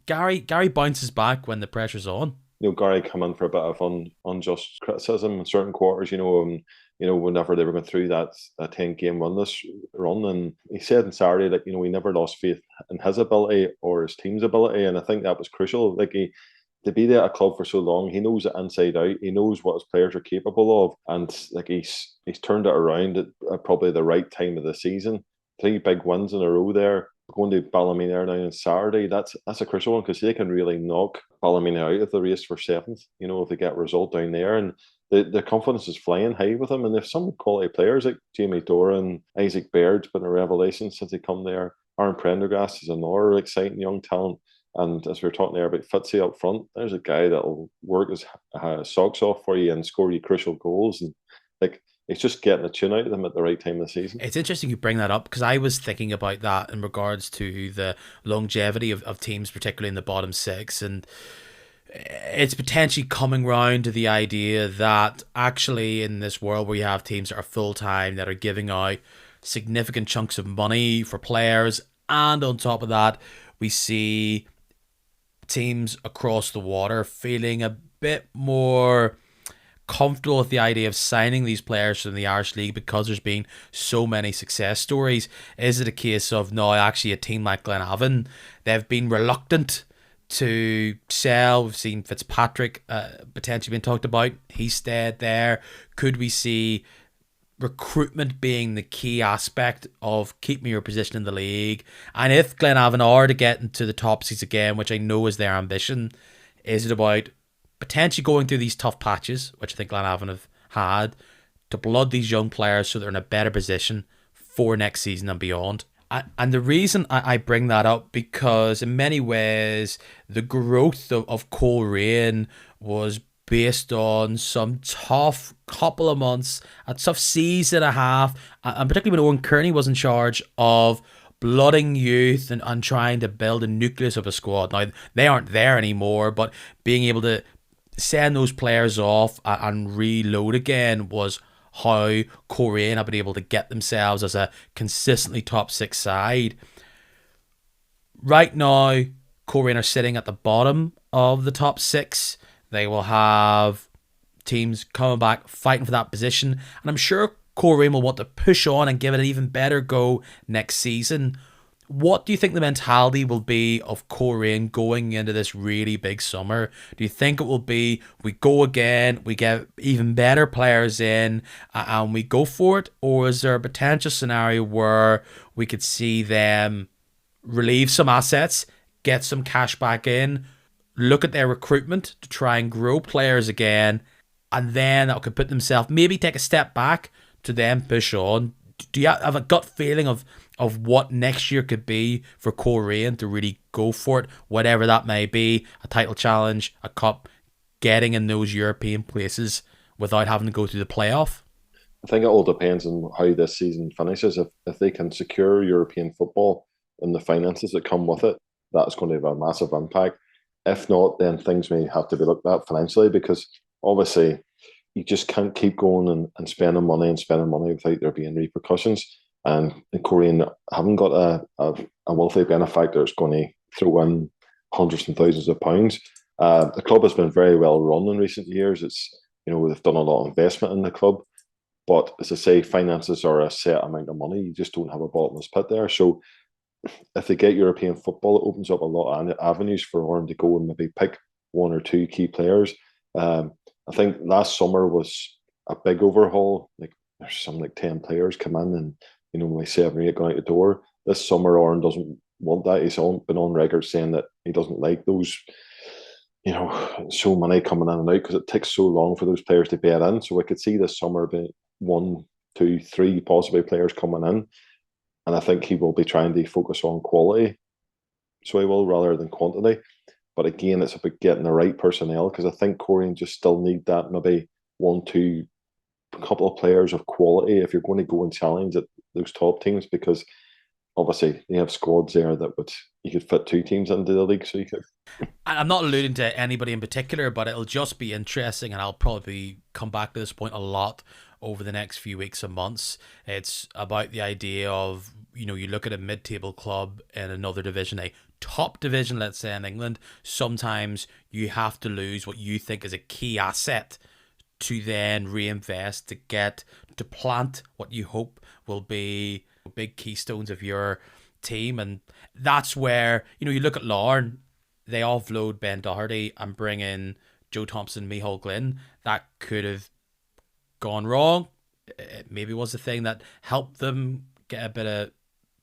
Gary bounces back when the pressure's on. Gary come in for a bit of unjust criticism in certain quarters, whenever they were going through that 10-game run. And he said on Saturday, he never lost faith in his ability or his team's ability. And I think that was crucial. To be there at a club for so long, he knows it inside out. He knows what his players are capable of. And he's turned it around at probably the right time of the season. 3 big wins in a row there. Going to Ballymena now on Saturday, that's a crucial one because they can really knock Ballymena out of the race for 7th, if they get a result down there. And the confidence is flying high with them. And there's some quality players like Jamie Doran, Isaac Baird's been a revelation since they come there. Aaron Prendergast is another exciting young talent. And as we were talking there about Fitzy up front, there's a guy that'll work his socks off for you and score you crucial goals. And it's just getting a tune out of them at the right time of the season. It's interesting you bring that up because I was thinking about that in regards to the longevity of teams, particularly in the bottom 6. And it's potentially coming round to the idea that actually in this world where you have teams that are full-time, that are giving out significant chunks of money for players, and on top of that, we see teams across the water feeling a bit more comfortable with the idea of signing these players from the Irish League because there's been so many success stories. Is it a case of now actually a team like Glenavon, they've been reluctant to sell? We've seen Fitzpatrick potentially being talked about. He stayed there. Could we see recruitment being the key aspect of keeping your position in the league? And if Glenavon are to get into the top 6 again, which I know is their ambition, is it about potentially going through these tough patches, which I think Glenavon have had, to blood these young players so they're in a better position for next season and beyond? And the reason I bring that up, because in many ways the growth of Coleraine was based on some tough couple of months, a tough season and a half, and particularly when Owen Kearney was in charge of blooding youth and trying to build a nucleus of a squad. Now, they aren't there anymore, but being able to send those players off and reload again was how Coleraine have been able to get themselves as a consistently top 6 side. Right now, Coleraine are sitting at the bottom of the top 6. They will have teams coming back fighting for that position, and I'm sure Coleraine will want to push on and give it an even better go next season. What do you think the mentality will be of Coleraine going into this really big summer? Do you think it will be, we go again, we get even better players in, and we go for it? Or is there a potential scenario where we could see them relieve some assets, get some cash back in, look at their recruitment to try and grow players again, and then that could put themselves, maybe take a step back to then push on. Do you have a gut feeling of what next year could be for Coleraine to really go for it, whatever that may be, a title challenge, a cup, getting in those European places without having to go through the playoff? I think it all depends on how this season finishes. If they can secure European football and the finances that come with it, that's going to have a massive impact. If not, then things may have to be looked at financially, because obviously you just can't keep going and spending money without there being repercussions. And Korean haven't got a wealthy benefactor that's going to throw in hundreds and thousands of pounds. The club has been very well run in recent years. They've done a lot of investment in the club, but as I say, finances are a set amount of money. You just don't have a bottomless pit there. So if they get European football, it opens up a lot of avenues for Oran to go and maybe pick one or two key players. I think last summer was a big overhaul. Like there's something like 10 players come in, and maybe 7 or 8 going out the door. This summer, Oran doesn't want that. He's been on record saying that he doesn't like those, so many coming in and out, because it takes so long for those players to bed in. So we could see this summer be 1, 2, 3 possibly players coming in. And I think he will be trying to focus on quality, so he will, rather than quantity. But again, it's about getting the right personnel, because I think Korean just still need that maybe 1, 2, couple of players of quality if you're going to go and challenge at those top teams, because obviously you have squads there that you could fit 2 teams into the league, so you could. I'm not alluding to anybody in particular, but it'll just be interesting, and I'll probably come back to this point a lot over the next few weeks and months. It's about the idea of, you look at a mid-table club in another division, a top division, let's say in England, sometimes you have to lose what you think is a key asset to then reinvest to plant what you hope will be big keystones of your team. And that's where, you look at Larne, they offload Ben Doherty and bring in Joe Thompson, Micheál Glynn. That could have gone wrong. It maybe was the thing that helped them get a bit of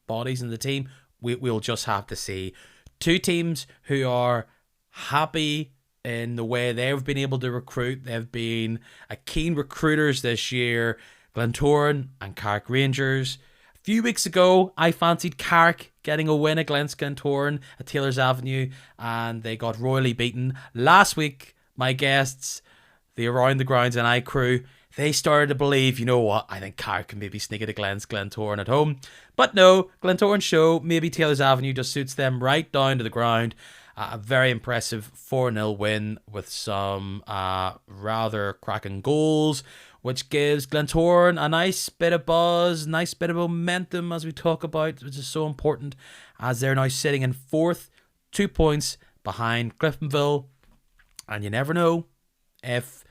bodies in the team. We'll just have to see. 2 teams who are happy in the way they've been able to recruit. They've been keen recruiters this year, Glentoran and Carrick Rangers. A few weeks ago, I fancied Carrick getting a win against Glentoran at Taylor's Avenue, and they got royally beaten. Last week, my guests, the Around the Grounds and I crew, they started to believe, you know what, I think Carrick can maybe sneak it against Glentoran at home. But no, Glentoran show, maybe Taylor's Avenue just suits them right down to the ground. A very impressive 4-0 win with some rather cracking goals, which gives Glentoran a nice bit of buzz, nice bit of momentum, as we talk about, which is so important, as they're now sitting in 4th, 2 points behind Cliftonville. And you never know, if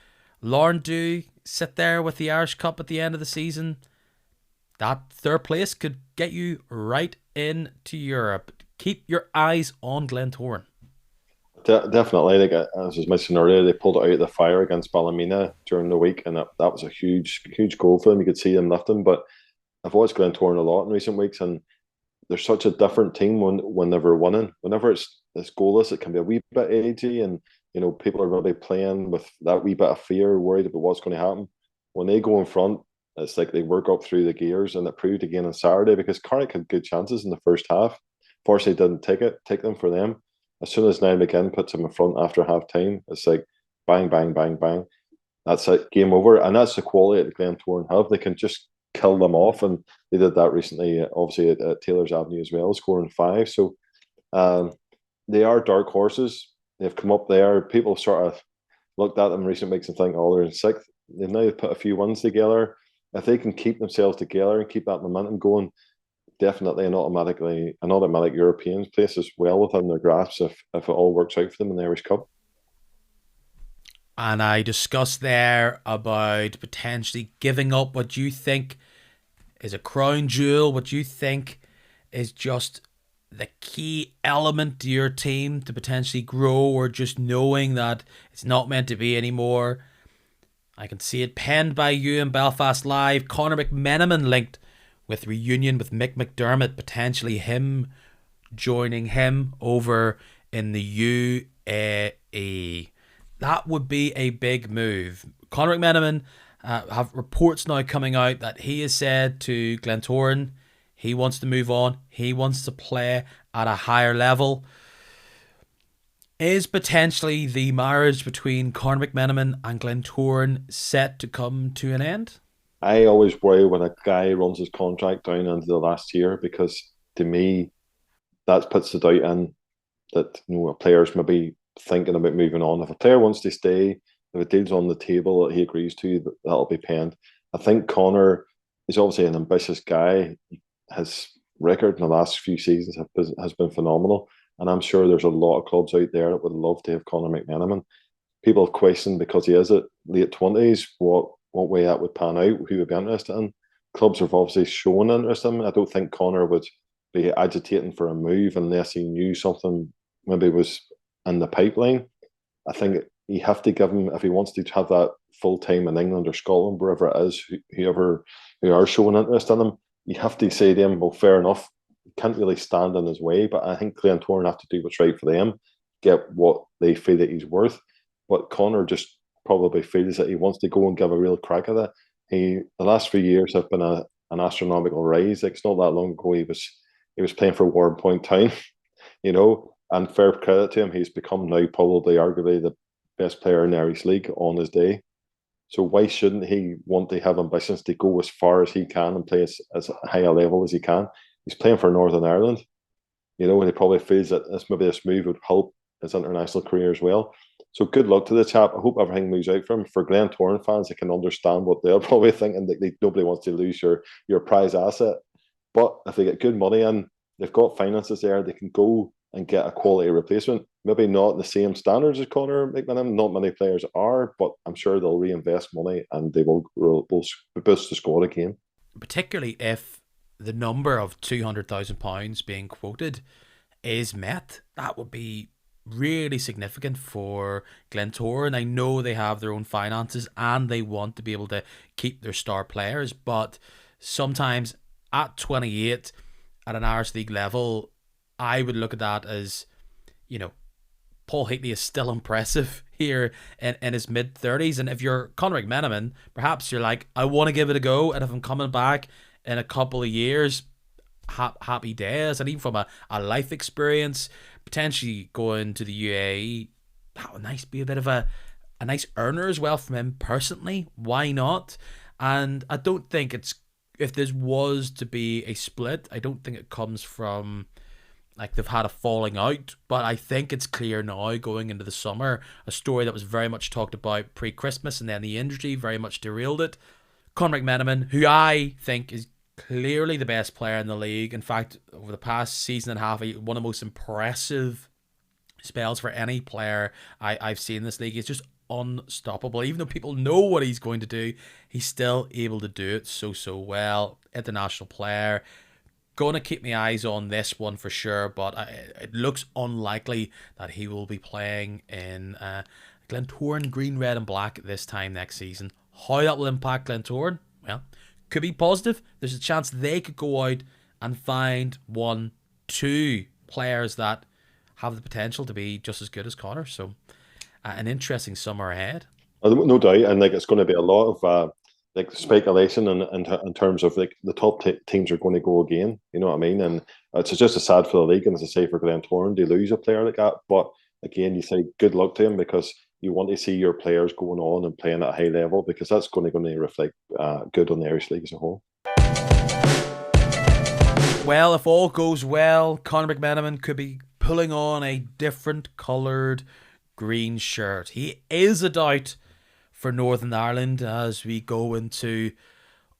Larne do sit there with the Irish Cup at the end of the season, that 3rd place could get you right into Europe. Keep your eyes on Glentoran. Definitely, like as I was mentioning earlier, they pulled it out of the fire against Ballymena during the week, and that was a huge goal for them. You could see them lifting. But I've watched Glentoran a lot in recent weeks, and they're such a different team whenever winning. Whenever it's goalless, it can be a wee bit edgy, and people are really playing with that wee bit of fear, worried about what's going to happen. When they go in front, it's like they work up through the gears, and it proved again on Saturday, because Carrick had good chances in the first half. Fortunately, didn't take them for them. As soon as Niall McGinn puts him in front after half time, it's like bang, bang, bang, bang. That's it, game over. And that's the quality that Glentoran have. They can just kill them off. And they did that recently, obviously, at Taylor's Avenue as well, scoring 5. So they are dark horses. They've come up there. People sort of looked at them in recent weeks and think, oh, they're in 6th. They've now put a few wins together. If they can keep themselves together and keep that momentum going, definitely an automatic European place as well within their grasp if it all works out for them in the Irish Cup. And I discussed there about potentially giving up what you think is a crown jewel, what you think is just the key element to your team to potentially grow, or just knowing that it's not meant to be anymore. I can see it penned by you in Belfast Live. Conor McMenamin linked with reunion with Mick McDermott, potentially him joining him over in the UAE. That would be a big move. Conor McMenamin have reports now coming out that he has said to Glentoran he wants to move on. He wants to play at a higher level. Is potentially the marriage between Conor McMenamin and Glentoran set to come to an end? I always worry when a guy runs his contract down into the last year because to me that puts the doubt in that a player's maybe thinking about moving on. If a player wants to stay, if a deal's on the table that he agrees to, that'll be penned. I think Connor is obviously an ambitious guy. His record in the last few seasons has been phenomenal, and I'm sure there's a lot of clubs out there that would love to have Conor McMenamin. People have questioned because he is at late 20s what way that would pan out, who would be interested in. Clubs have obviously shown interest in him. I don't think Connor would be agitating for a move unless he knew something maybe was in the pipeline. I think you have to give him, if he wants to have that full time in England or Scotland, wherever it is, who are showing interest in him, you have to say to him, well, fair enough. You can't really stand in his way, but I think Glentoran have to do what's right for them, get what they feel that he's worth. But Connor just probably feels that he wants to go and give a real crack at it. The last few years have been an astronomical rise. Like, it's not that long ago he was playing for Warrenpoint Town, and fair credit to him, he's become now probably arguably the best player in the Irish League on his day. So why shouldn't he want to have ambitions to go as far as he can and play as high a level as he can? He's playing for Northern Ireland, and he probably feels that this move would help his international career as well. So good luck to the chap. I hope everything moves out for him. For Glentoran fans, I can understand what they're probably thinking, that nobody wants to lose your prize asset. But if they get good money in, they've got finances there, they can go and get a quality replacement. Maybe not the same standards as Conor McMenamin. Not many players are, but I'm sure they'll reinvest money and they will boost the squad again. Particularly if the number of £200,000 being quoted is met, that would be really significant for Glentoran. I know they have their own finances and they want to be able to keep their star players, but sometimes at 28 at an Irish League level, I would look at that as, Paul Heatley is still impressive here in his mid-30s. And if you're Conor McMenamin, perhaps you're like, I want to give it a go. And if I'm coming back in a couple of years, happy days. And even from a life experience, potentially going to the UAE, that would be a bit of a nice earner as well from him personally. Why not? And I don't think if this was to be a split, I don't think it comes from like they've had a falling out, but I think it's clear now going into the summer, a story that was very much talked about pre-Christmas and then the injury very much derailed it. Conor McMenamin, who I think is clearly the best player in the league. In fact, over the past season and a half, one of the most impressive spells for any player I've seen in this league. He's just unstoppable. Even though people know what he's going to do, he's still able to do it so well. International player. Going to keep my eyes on this one for sure, but it looks unlikely that he will be playing in Glentoran green, red and black this time next season. How that will impact Glentoran? Well, could be positive. There's a chance they could go out and find 1-2 players that have the potential to be just as good as Conor. So an interesting summer ahead. No doubt, and it's going to be a lot of speculation in terms of the top teams are going to go again. You know what I mean? And it's just a sad for the league, and as I say, for Glentoran, they lose a player like that. But again, you say good luck to him because you want to see your players going on and playing at a high level because that's going to reflect good on the Irish League as a whole. Well, if all goes well, Conor McMenamin could be pulling on a different coloured green shirt. He is a doubt for Northern Ireland as we go into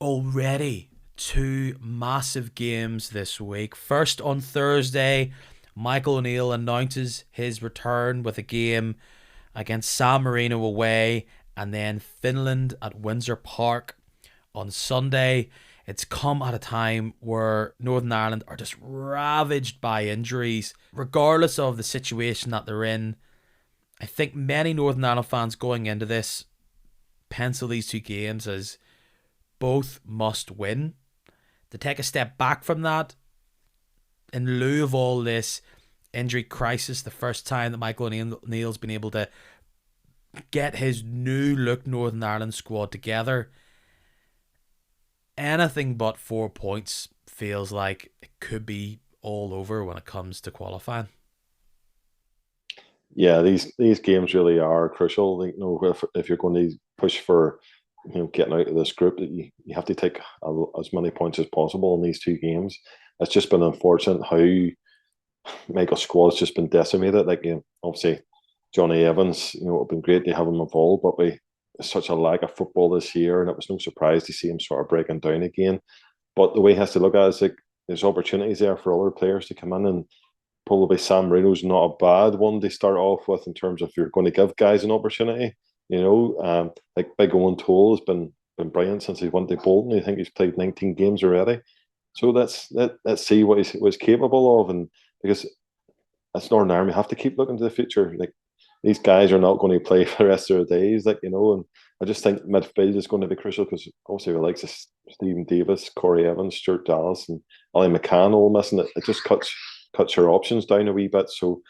already 2 massive games this week. First on Thursday, Michael O'Neill announces his return with a game against San Marino away, and then Finland at Windsor Park on Sunday. It's come at a time where Northern Ireland are just ravaged by injuries. Regardless of the situation that they're in, I think many Northern Ireland fans going into this pencil these 2 games as both must win. To take a step back from that, in lieu of all this injury crisis, the first time that Michael O'Neill's been able to get his new look Northern Ireland squad together, anything but 4 points feels like it could be all over when it comes to qualifying. Yeah, these games really are crucial. Like, if you're going to push for getting out of this group, that you have to take as many points as possible in these two games. It's just been unfortunate how Michael's squad's just been decimated. Like, obviously Johnny Evans, it'd been great to have him involved, but we such a lack of football this year, and it was no surprise to see him sort of breaking down again. But the way he has to look at it is like there's opportunities there for other players to come in, and probably Sam Marino's not a bad one to start off with in terms of you're going to give guys an opportunity. Like Big Owen Toll has been brilliant since he went to Bolton. I think he's played 19 games already. So let's see what he's capable of, and because it's Northern Ireland, we have to keep looking to the future. Like these guys are not going to play for the rest of their days, and I just think midfield is going to be crucial because obviously the likes of Stephen Davis, Corey Evans, Stuart Dallas, and Ali McCann all missing it. It just cuts your options down a wee bit. So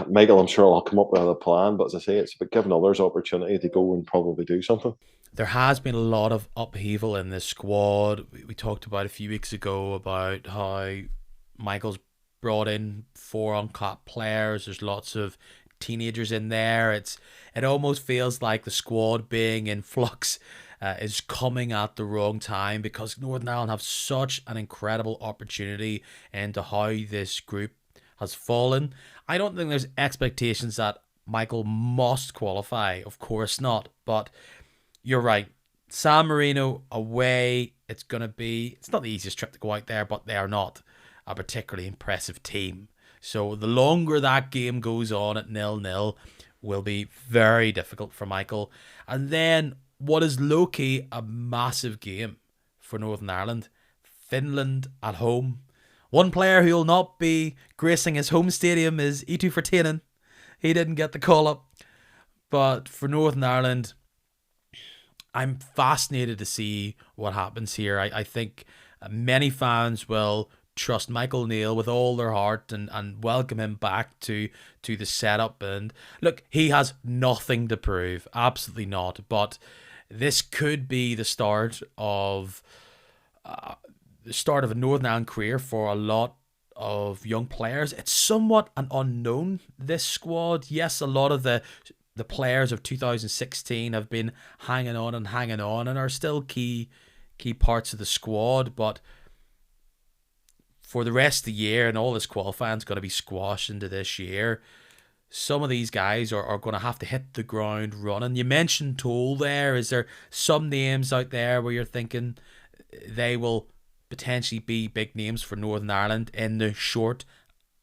Michael, I'm sure, will come up with a plan, but as I say, it's about giving others opportunity to go and probably do something. There has been a lot of upheaval in this squad. We talked about a few weeks ago about how Michael's brought in four uncapped players. There's lots of teenagers in there. It almost feels like the squad being in flux is coming at the wrong time because Northern Ireland have such an incredible opportunity into how this group has fallen. I don't think there's expectations that Michael must qualify. Of course not. But you're right. San Marino away, it's not the easiest trip to go out there, but they are not a particularly impressive team. So the longer that game goes on at 0-0 will be very difficult for Michael. And then what is low-key a massive game for Northern Ireland, Finland at home. One player who will not be gracing his home stadium is Eetu Virtanen. He didn't get the call-up. But for Northern Ireland, I'm fascinated to see what happens here. I think many fans will trust Michael Neal with all their heart and welcome him back to the setup. And look, he has nothing to prove. Absolutely not. But this could be the start of a Northern Ireland career for a lot of young players. It's somewhat an unknown, this squad. Yes, a lot of the players of 2016 have been hanging on and are still key parts of the squad, but for the rest of the year and all this qualifying is going to be squashed into this year. Some of these guys are going to have to hit the ground running. You mentioned Toll there. Is there some names out there where you're thinking they will potentially be big names for Northern Ireland in the short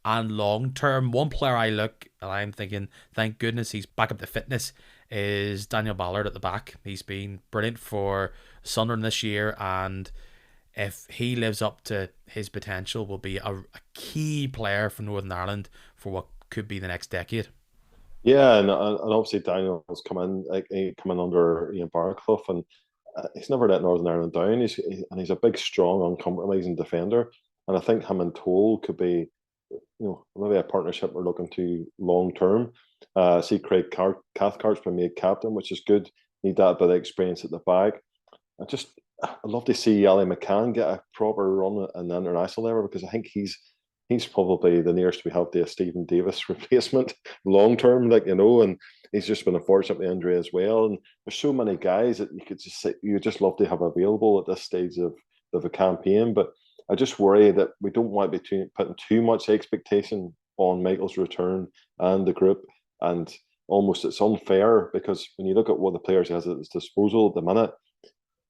and long term? One player I look and I'm thinking, thank goodness he's back up to fitness, is Daniel Ballard at the back. He's been brilliant for Sunderland this year, and if he lives up to his potential, will be a key player for Northern Ireland for what could be the next decade. Yeah, and obviously Daniel's come in under Ian Barclough, and he's never let Northern Ireland down. He's a big, strong, uncompromising defender, and I think him and Toll could be, maybe a partnership we're looking to long term. See, Cathcart's been made captain, which is good. Need that bit of experience at the back. I'd love to see Ali McCann get a proper run at an international level because I think he's probably the nearest we have to a Stephen Davis replacement long term, and he's just been unfortunately injury as well. And there's so many guys that you just love to have available at this stage of a campaign. But I just worry that we don't want to be putting too much expectation on Michael's return and the group, and almost it's unfair because when you look at what the players he has at his disposal at the minute,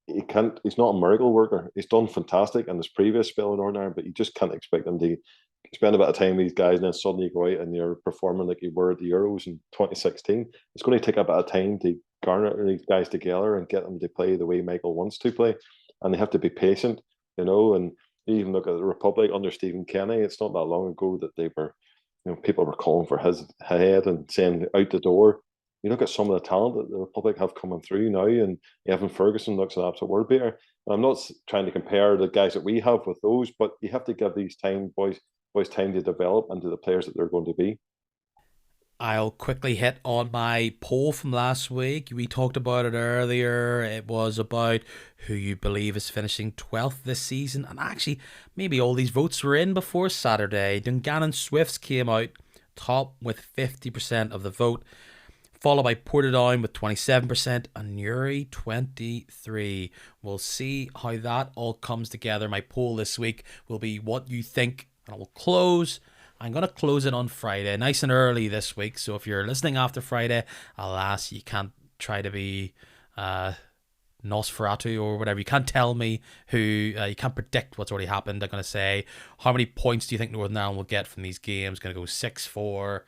he's not a miracle worker. He's done fantastic in his previous spell in Northern Ireland, but you just can't expect him to spend a bit of time with these guys and then suddenly you go out and you're performing like you were at the Euros in 2016. It's going to take a bit of time to garner these guys together and get them to play the way Michael wants to play. And they have to be patient, and you even look at the Republic under Stephen Kenny. It's not that long ago that they were, people were calling for his head and saying out the door. You look at some of the talent that the Republic have coming through now, and Evan Ferguson looks an absolute word beater. And I'm not trying to compare the guys that we have with those, but you have to give these boys time to develop into the players that they're going to be. I'll quickly hit on my poll from last week. We talked about it earlier. It was about who you believe is finishing 12th this season. And actually, maybe all these votes were in before Saturday. Dungannon Swifts came out top with 50% of the vote, followed by Portadown with 27% and Newry 23. We'll see how that all comes together. My poll this week will be what you think, and I will close. I'm going to close it on Friday, nice and early this week. So if you're listening after Friday, alas, you can't try to be Nosferatu or whatever. You can't tell me who, you can't predict what's already happened. I'm going to say, how many points do you think Northern Ireland will get from these games? Going to go 6-4,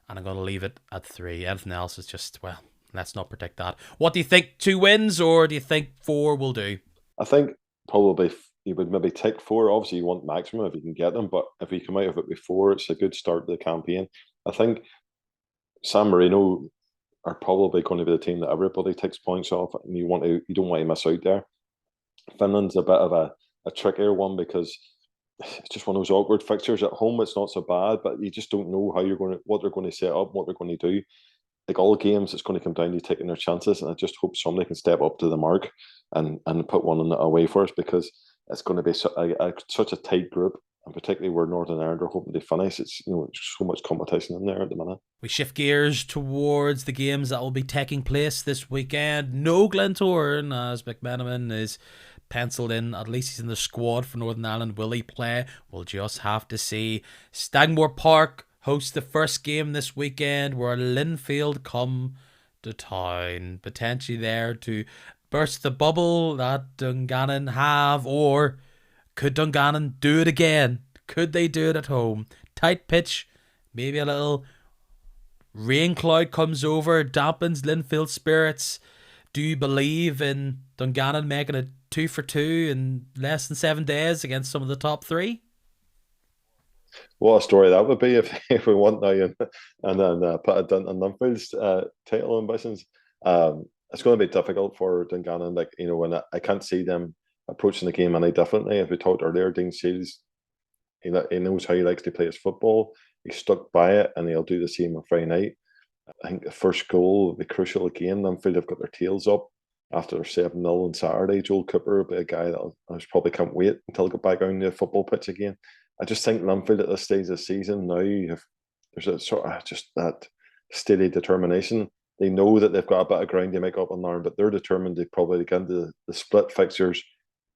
and I'm going to leave it at 3. Anything else is just, well, let's not predict that. What do you think? 2 wins, or do you think 4 will do? I think probably you would maybe take 4. Obviously, you want maximum if you can get them, but if you come out of it with 4, it's a good start to the campaign. I think San Marino are probably going to be the team that everybody takes points off, and you don't want to miss out there. Finland's a bit of a trickier one because it's just one of those awkward fixtures. At home, it's not so bad, but you just don't know what they're going to set up, what they're going to do. Like all games, it's going to come down to taking their chances, and I just hope somebody can step up to the mark and put one away for us, because it's going to be such a tight group, and particularly where Northern Ireland are hoping to finish. It's so much competition in there at the minute. We shift gears towards the games that will be taking place this weekend. No Glentoran, as McMenamin is penciled in. At least he's in the squad for Northern Ireland. Will he play? We'll just have to see. Stagmore Park hosts the first game this weekend, where Linfield come to town, potentially there to burst the bubble that Dungannon have. Or could Dungannon do it again? Could they do it at home? Tight pitch, maybe a little rain cloud comes over, dampens Linfield spirits. Do you believe in Dungannon making a 2 for 2 in less than 7 days against some of the top 3? What a story that would be if we won now and then put a dent on Linfield's title ambitions. It's going to be difficult for Dungannon. When I can't see them approaching the game any differently. As we talked earlier, Dean Shields, he knows how he likes to play his football. He's stuck by it, and he'll do the same on Friday night. I think the first goal will be crucial again. Linfield have got their tails up after 7-0 on Saturday. Joel Cooper will be a guy that I probably can't wait until I go back on the football pitch again. I just think Linfield at this stage of the season now, there's a sort of just that steady determination. They know that they've got a bit of ground to make up on Larne, but they're determined to probably get into the split fixtures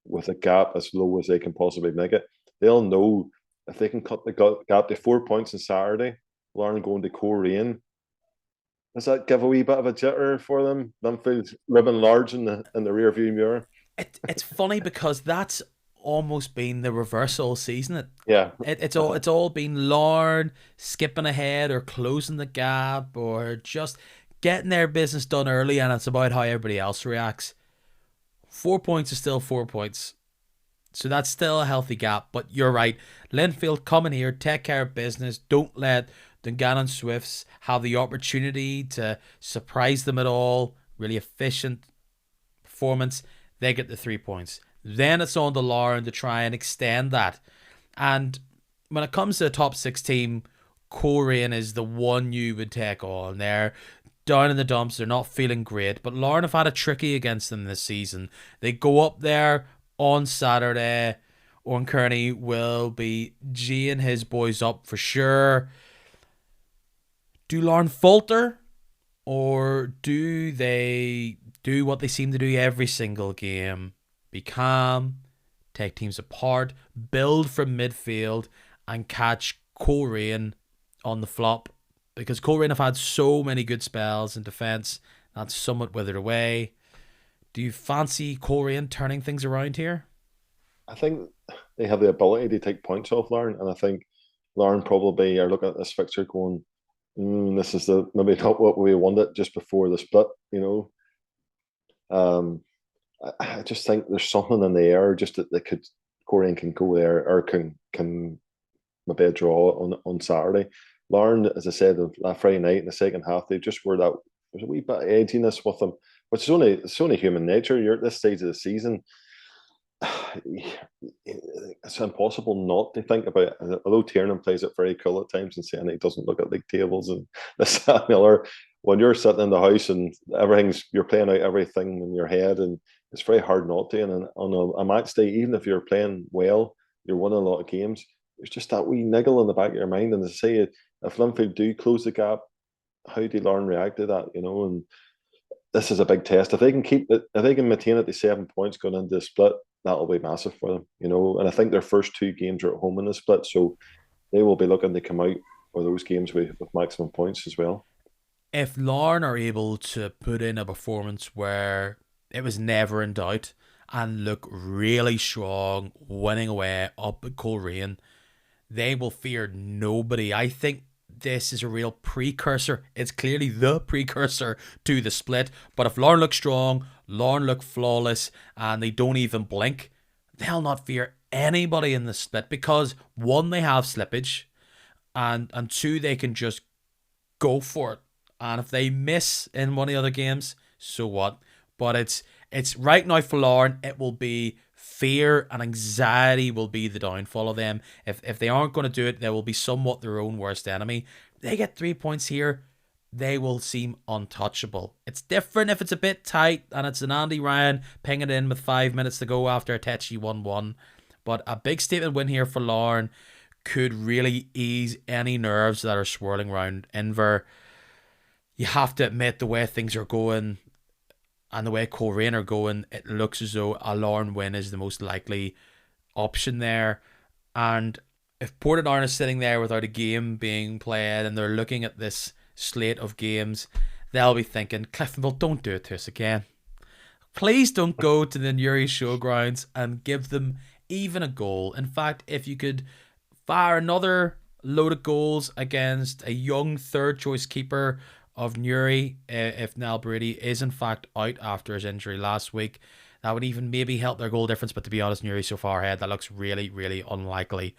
with a gap as low as they can possibly make it. They'll know if they can cut the gap to 4 points on Saturday, Larne going to Coleraine. Does that give a wee bit of a jitter for them? Linfield ribbon large in the rear view mirror. It's funny because that's almost been the reverse all season. It's all been Larne skipping ahead or closing the gap or just getting their business done early, and it's about how everybody else reacts. 4 points is still 4 points, so that's still a healthy gap. But you're right, Linfield coming here, take care of business. Don't let Dungannon Swifts have the opportunity to surprise them at all. Really efficient performance. They get the 3 points. Then it's on to Larne to try and extend that. And when it comes to the top 6 team, Coleraine is the one you would take on. They're down in the dumps. They're not feeling great. But Larne have had a tricky against them this season. They go up there on Saturday. Owen Kearney will be G'ing his boys up for sure. Do Larne falter, or do they do what they seem to do every single game? Be calm, take teams apart, build from midfield, and catch Coleraine on the flop. Because Coleraine have had so many good spells in defence, that's somewhat withered away. Do you fancy Coleraine turning things around here? I think they have the ability to take points off Larne, and I think Larne probably are looking at this fixture going, this is maybe not what we wanted just before the split, I just think there's something in the air, just that Coleraine can go there, or can maybe a draw on Saturday. Larne, as I said, that Friday night in the second half, they just were that there's a wee bit of edginess with them, which it's only human nature. You're at this stage of the season. it's impossible not to think about it. Although Tiernan plays it very cool at times and saying he doesn't look at league tables and this, that, and the other, when you're sitting in the house and you're playing out everything in your head, and it's very hard not to. And on a match day, even if you're playing well, you're winning a lot of games. There's just that wee niggle in the back of your mind. And to say, if Linfield do close the gap, how do Larne react to that? And this is a big test. If they can if they can maintain it to 7 points going into the split, that'll be massive for them. And I think their first two games are at home in the split, so they will be looking to come out of those games with maximum points as well. If Larne are able to put in a performance where it was never in doubt and look really strong, winning away up at Coleraine, they will fear nobody. I think this is a real precursor. It's clearly the precursor to the split. But if Larne look strong, Larne look flawless, and they don't even blink, they'll not fear anybody in the split because one, they have slippage, and two, they can just go for it. And if they miss in one of the other games, so what? But it's right now for Larne, it will be fear and anxiety will be the downfall of them. If they aren't going to do it, they will be somewhat their own worst enemy. They get 3 points here, they will seem untouchable. It's different if it's a bit tight and it's an Andy Ryan pinging it in with 5 minutes to go after a tetchy 1-1. But a big statement win here for Larne could really ease any nerves that are swirling around Inver. You have to admit, the way things are going and the way Coleraine are going, it looks as though a Larne win is the most likely option there. And if Portadown is sitting there without a game being played and they're looking at this slate of games, they'll be thinking, Cliftonville, don't do it to us again. Please don't go to the Newry showgrounds and give them even a goal. In fact, if you could fire another load of goals against a young third choice keeper of Newry, if Niall Brady is in fact out after his injury last week, that would even maybe help their goal difference. But to be honest, Newry so far ahead, that looks really, really unlikely.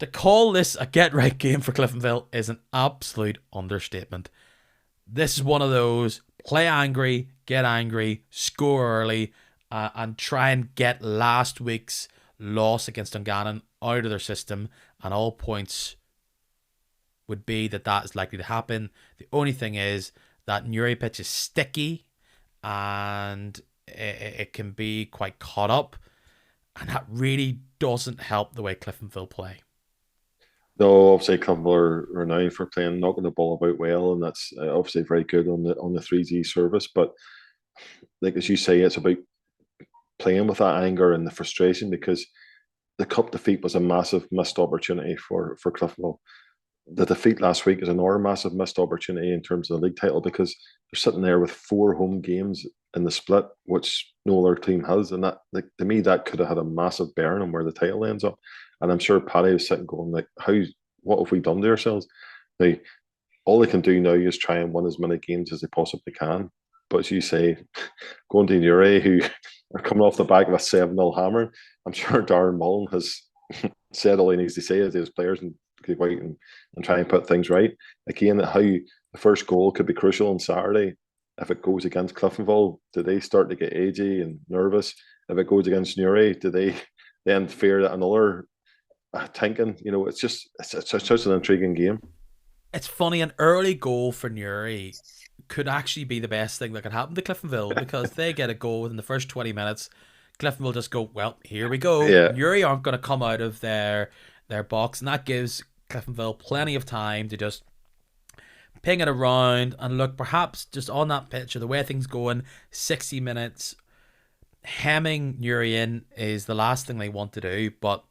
To call this a get-right game for Cliftonville is an absolute understatement. This is one of those play angry, get angry, score early, and try and get last week's loss against Dungannon out of their system, and all points would be that is likely to happen. The only thing is that Newry pitch is sticky and it can be quite caught up, and that really doesn't help the way Cliftonville play. No, obviously Cliftonville are renowned for playing, knocking the ball about well, and that's obviously very good on the 3G service. But like as you say, it's about playing with that anger and the frustration, because the cup defeat was a massive missed opportunity for Cliftonville. The defeat last week is another massive missed opportunity in terms of the league title, because they're sitting there with 4 home games in the split, which no other team has, and that, like, to me, that could have had a massive bearing on where the title ends up. And I'm sure Paddy was sitting going, like, what have we done to ourselves? Now, all they can do now is try and win as many games as they possibly can. But as you say, going to Newry, who are coming off the back of a 7-0 hammer, I'm sure Darren Mullen has said all he needs to say to his players and go out and try and put things right. Again, how the first goal could be crucial on Saturday. If it goes against Cliftonville, do they start to get edgy and nervous? If it goes against Newry, do they then fear that another tanking? It's such an intriguing game. It's funny, an early goal for Newry could actually be the best thing that could happen to Cliftonville, because they get a goal within the first 20 minutes. Cliftonville just go, well, here we go. Yeah. Newry aren't going to come out of their box, and that gives Cliftonville plenty of time to just ping it around and look, perhaps just on that pitch or the way things going, 60 minutes hemming Newry in is the last thing they want to do. But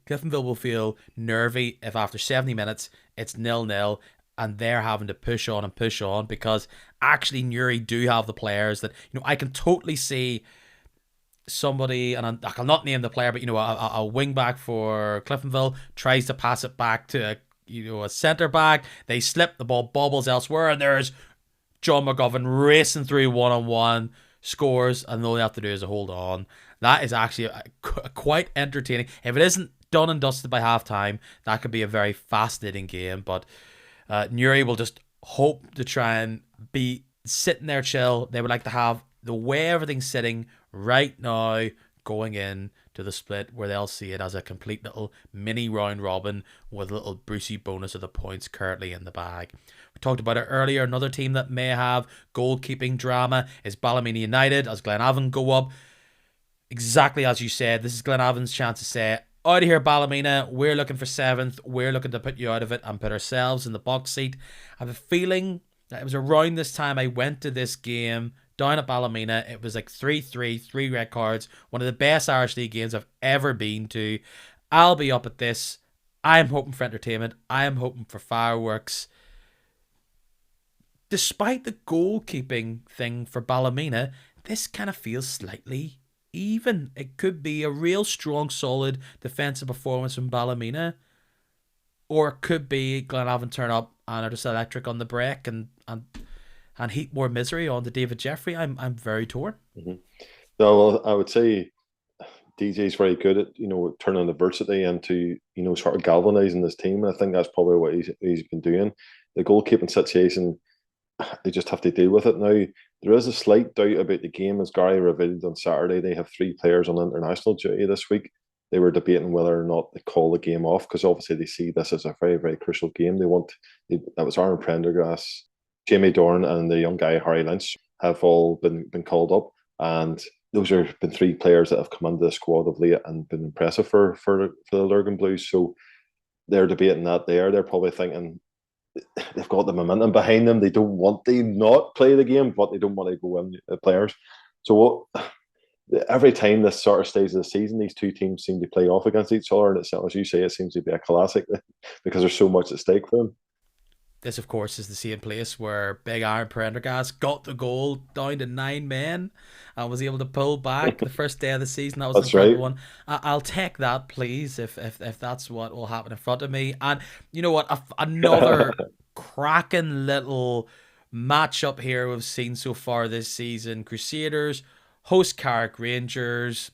Cliftonville will feel nervy if after 70 minutes it's 0-0 and they're having to push on, because actually Newry do have the players that, I can totally see somebody, and I will not name the player, but a wing back for Cliftonville tries to pass it back to a centre back. They slip, the ball bobbles elsewhere, and there's John McGovern racing through 1-on-1, scores, and all they have to do is hold on. That is actually quite entertaining. If it isn't done and dusted by half time, that could be a very fascinating game. But Newry will just hope to try and be sitting there chill. They would like to have the way everything's sitting right now going in to the split where they'll see it as a complete little mini round robin with a little Brucey bonus of the points currently in the bag. We talked about it earlier. Another team that may have goalkeeping drama is Ballymena United as Glenavon go up. Exactly as you said, this is Glenavon's chance to say, out of here Ballymena, we're looking for 7th, we're looking to put you out of it and put ourselves in the box seat. I have a feeling that it was around this time I went to this game down at Ballymena. It was like 3-3, 3 red cards, one of the best Irish League games I've ever been to. I'll be up at this. I am hoping for entertainment. I am hoping for fireworks. Despite the goalkeeping thing for Ballymena, this kind of feels slightly even. It could be a real strong, solid defensive performance from Ballymena, or it could be Glenavon turn up and are just electric on the break and heap more misery on to David Jeffrey. I'm very torn. Mm-hmm. No, well, I would say DJ's very good at turning adversity into sort of galvanizing this team. And I think that's probably what he's been doing. The goalkeeping situation, they just have to deal with it now. There is a slight doubt about the game, as Gary revealed on Saturday. They have 3 players on international duty this week. They were debating whether or not they call the game off, because obviously they see this as a very, very crucial game. That was Aaron Prendergast, Jamie Dorn, and the young guy Harry Lynch have all been called up, and those have been 3 players that have come into the squad of late and been impressive for the Lurgan Blues. So they're debating that there. They're probably thinking they've got the momentum behind them. They don't want to not play the game, but they don't want to go in the players. So every time this sort of stage of the season, these 2 teams seem to play off against each other, and as you say, it seems to be a classic because there's so much at stake for them. This, of course, is the same place where Big Aaron Prendergast got the goal down to 9 men and was able to pull back the first day of the season. That was That's an incredible right. one. I'll take that, please, if that's what will happen in front of me. And you know what? Another cracking little matchup here we've seen so far this season. Crusaders host Carrick Rangers.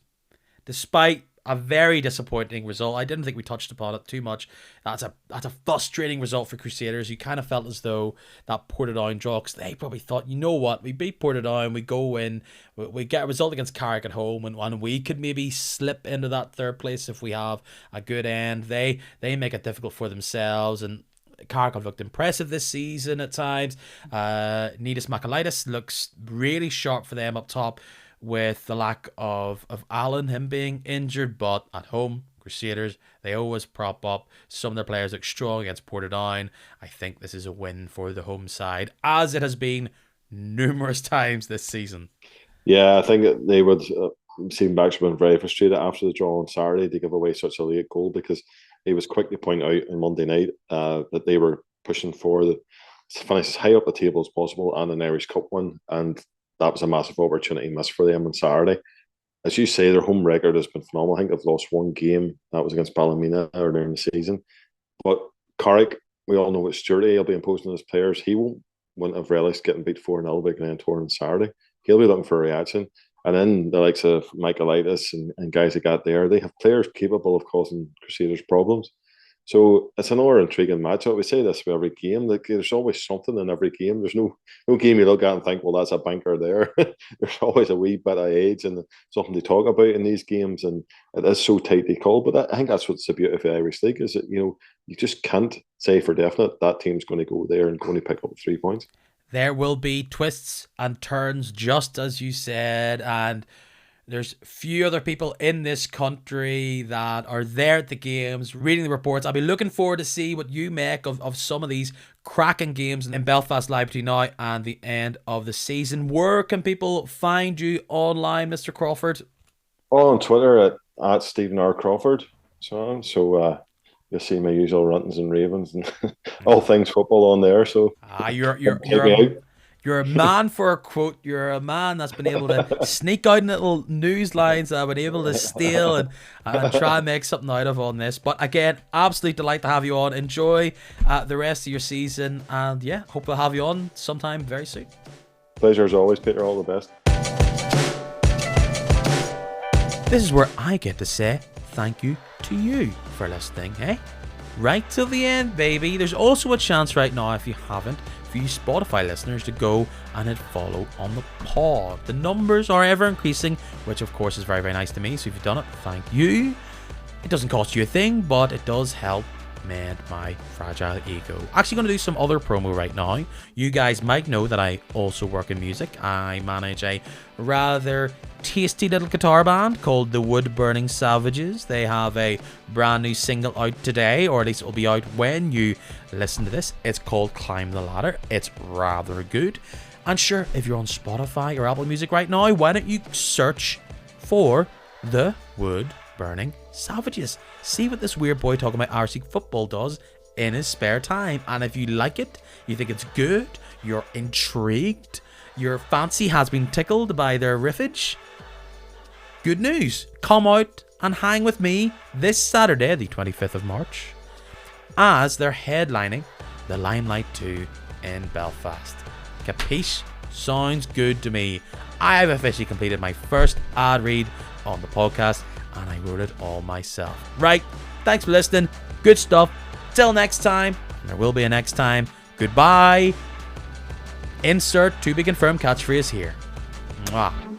Despite a very disappointing result, I didn't think we touched upon it too much. That's a frustrating result for Crusaders. You kind of felt as though that Portadown draw, because they probably thought, you know what, we beat Portadown, we go in, we get a result against Carrick at home, and we could maybe slip into that 3rd place if we have a good end. They make it difficult for themselves, and Carrick have looked impressive this season at times. Nidis Makalitis looks really sharp for them up top, with the lack of Allen, him being injured. But at home, Crusaders, they always prop up. Some of their players look strong against Portadown. I think this is a win for the home side, as it has been numerous times this season. Yeah, I think they would seem back to been very frustrated after the draw on Saturday to give away such a late goal, because he was quick to point out on Monday night that they were pushing for to finish as high up the table as possible and an Irish Cup one, and that was a massive opportunity missed for them on Saturday. As you say, their home record has been phenomenal. I think they've lost 1 game. That was against Ballymena earlier in the season. But Carrick, we all know what Stewart he'll be imposing on his players. He wouldn't have relished getting beat 4-0 by Glentoran on Saturday. He'll be looking for a reaction. And then the likes of Michaelitis and guys that got there, they have players capable of causing Crusaders problems. So it's another intriguing matchup. We say this with every game. Like, there's always something in every game. There's no game you look at and think, well, that's a banker there. There's always a wee bit of age and something to talk about in these games. And it is so tightly called. But I think that's what's the beauty of the Irish League, is that, you just can't say for definite that team's going to go there and going to pick up 3 points. There will be twists and turns, just as you said, and there's few other people in this country that are there at the games, reading the reports. I'll be looking forward to see what you make of some of these cracking games in Belfast Live between now and the end of the season. Where can people find you online, Mr. Crawford? On Twitter at Stephen R. Crawford. So you'll see my usual rantings and ravings and all things football on there. So you're a man for a quote. You're a man that's been able to sneak out little news lines that I've been able to steal and try and make something out of on this. But again, absolute delight to have you on. Enjoy the rest of your season, and yeah, hope we'll have you on sometime very soon. Pleasure as always, Peter. All the best. This is where I get to say thank you to you for listening, eh? right till the end, baby. There's also a chance right now, if you haven't, for you Spotify listeners to go and hit follow on the pod. The numbers are ever increasing, which of course is very, very nice to me. So if you've done it, thank you. It doesn't cost you a thing, but it does help mend my fragile ego. Actually going to do some other promo right now. You guys might know that I also work in music. I manage a rather tasty little guitar band called the Wood Burning Savages. They have a brand new single out today, or at least it will be out when you listen to this. It's called Climb the Ladder. It's rather good. And sure, if you're on Spotify or Apple Music right now, why don't you search for the Wood Burning Savages? See what this weird boy talking about RC football does in his spare time. And if you like it, you think it's good, you're intrigued, your fancy has been tickled by their riffage, good news. Come out and hang with me this Saturday, the 25th of March, as they're headlining the Limelight 2 in Belfast. Capiche? Sounds good to me. I have officially completed my first ad read on the podcast, and I wrote it all myself. Right, thanks for listening. Good stuff. Till next time, and there will be a next time. Goodbye. Insert to be confirmed catchphrase here. Mwah.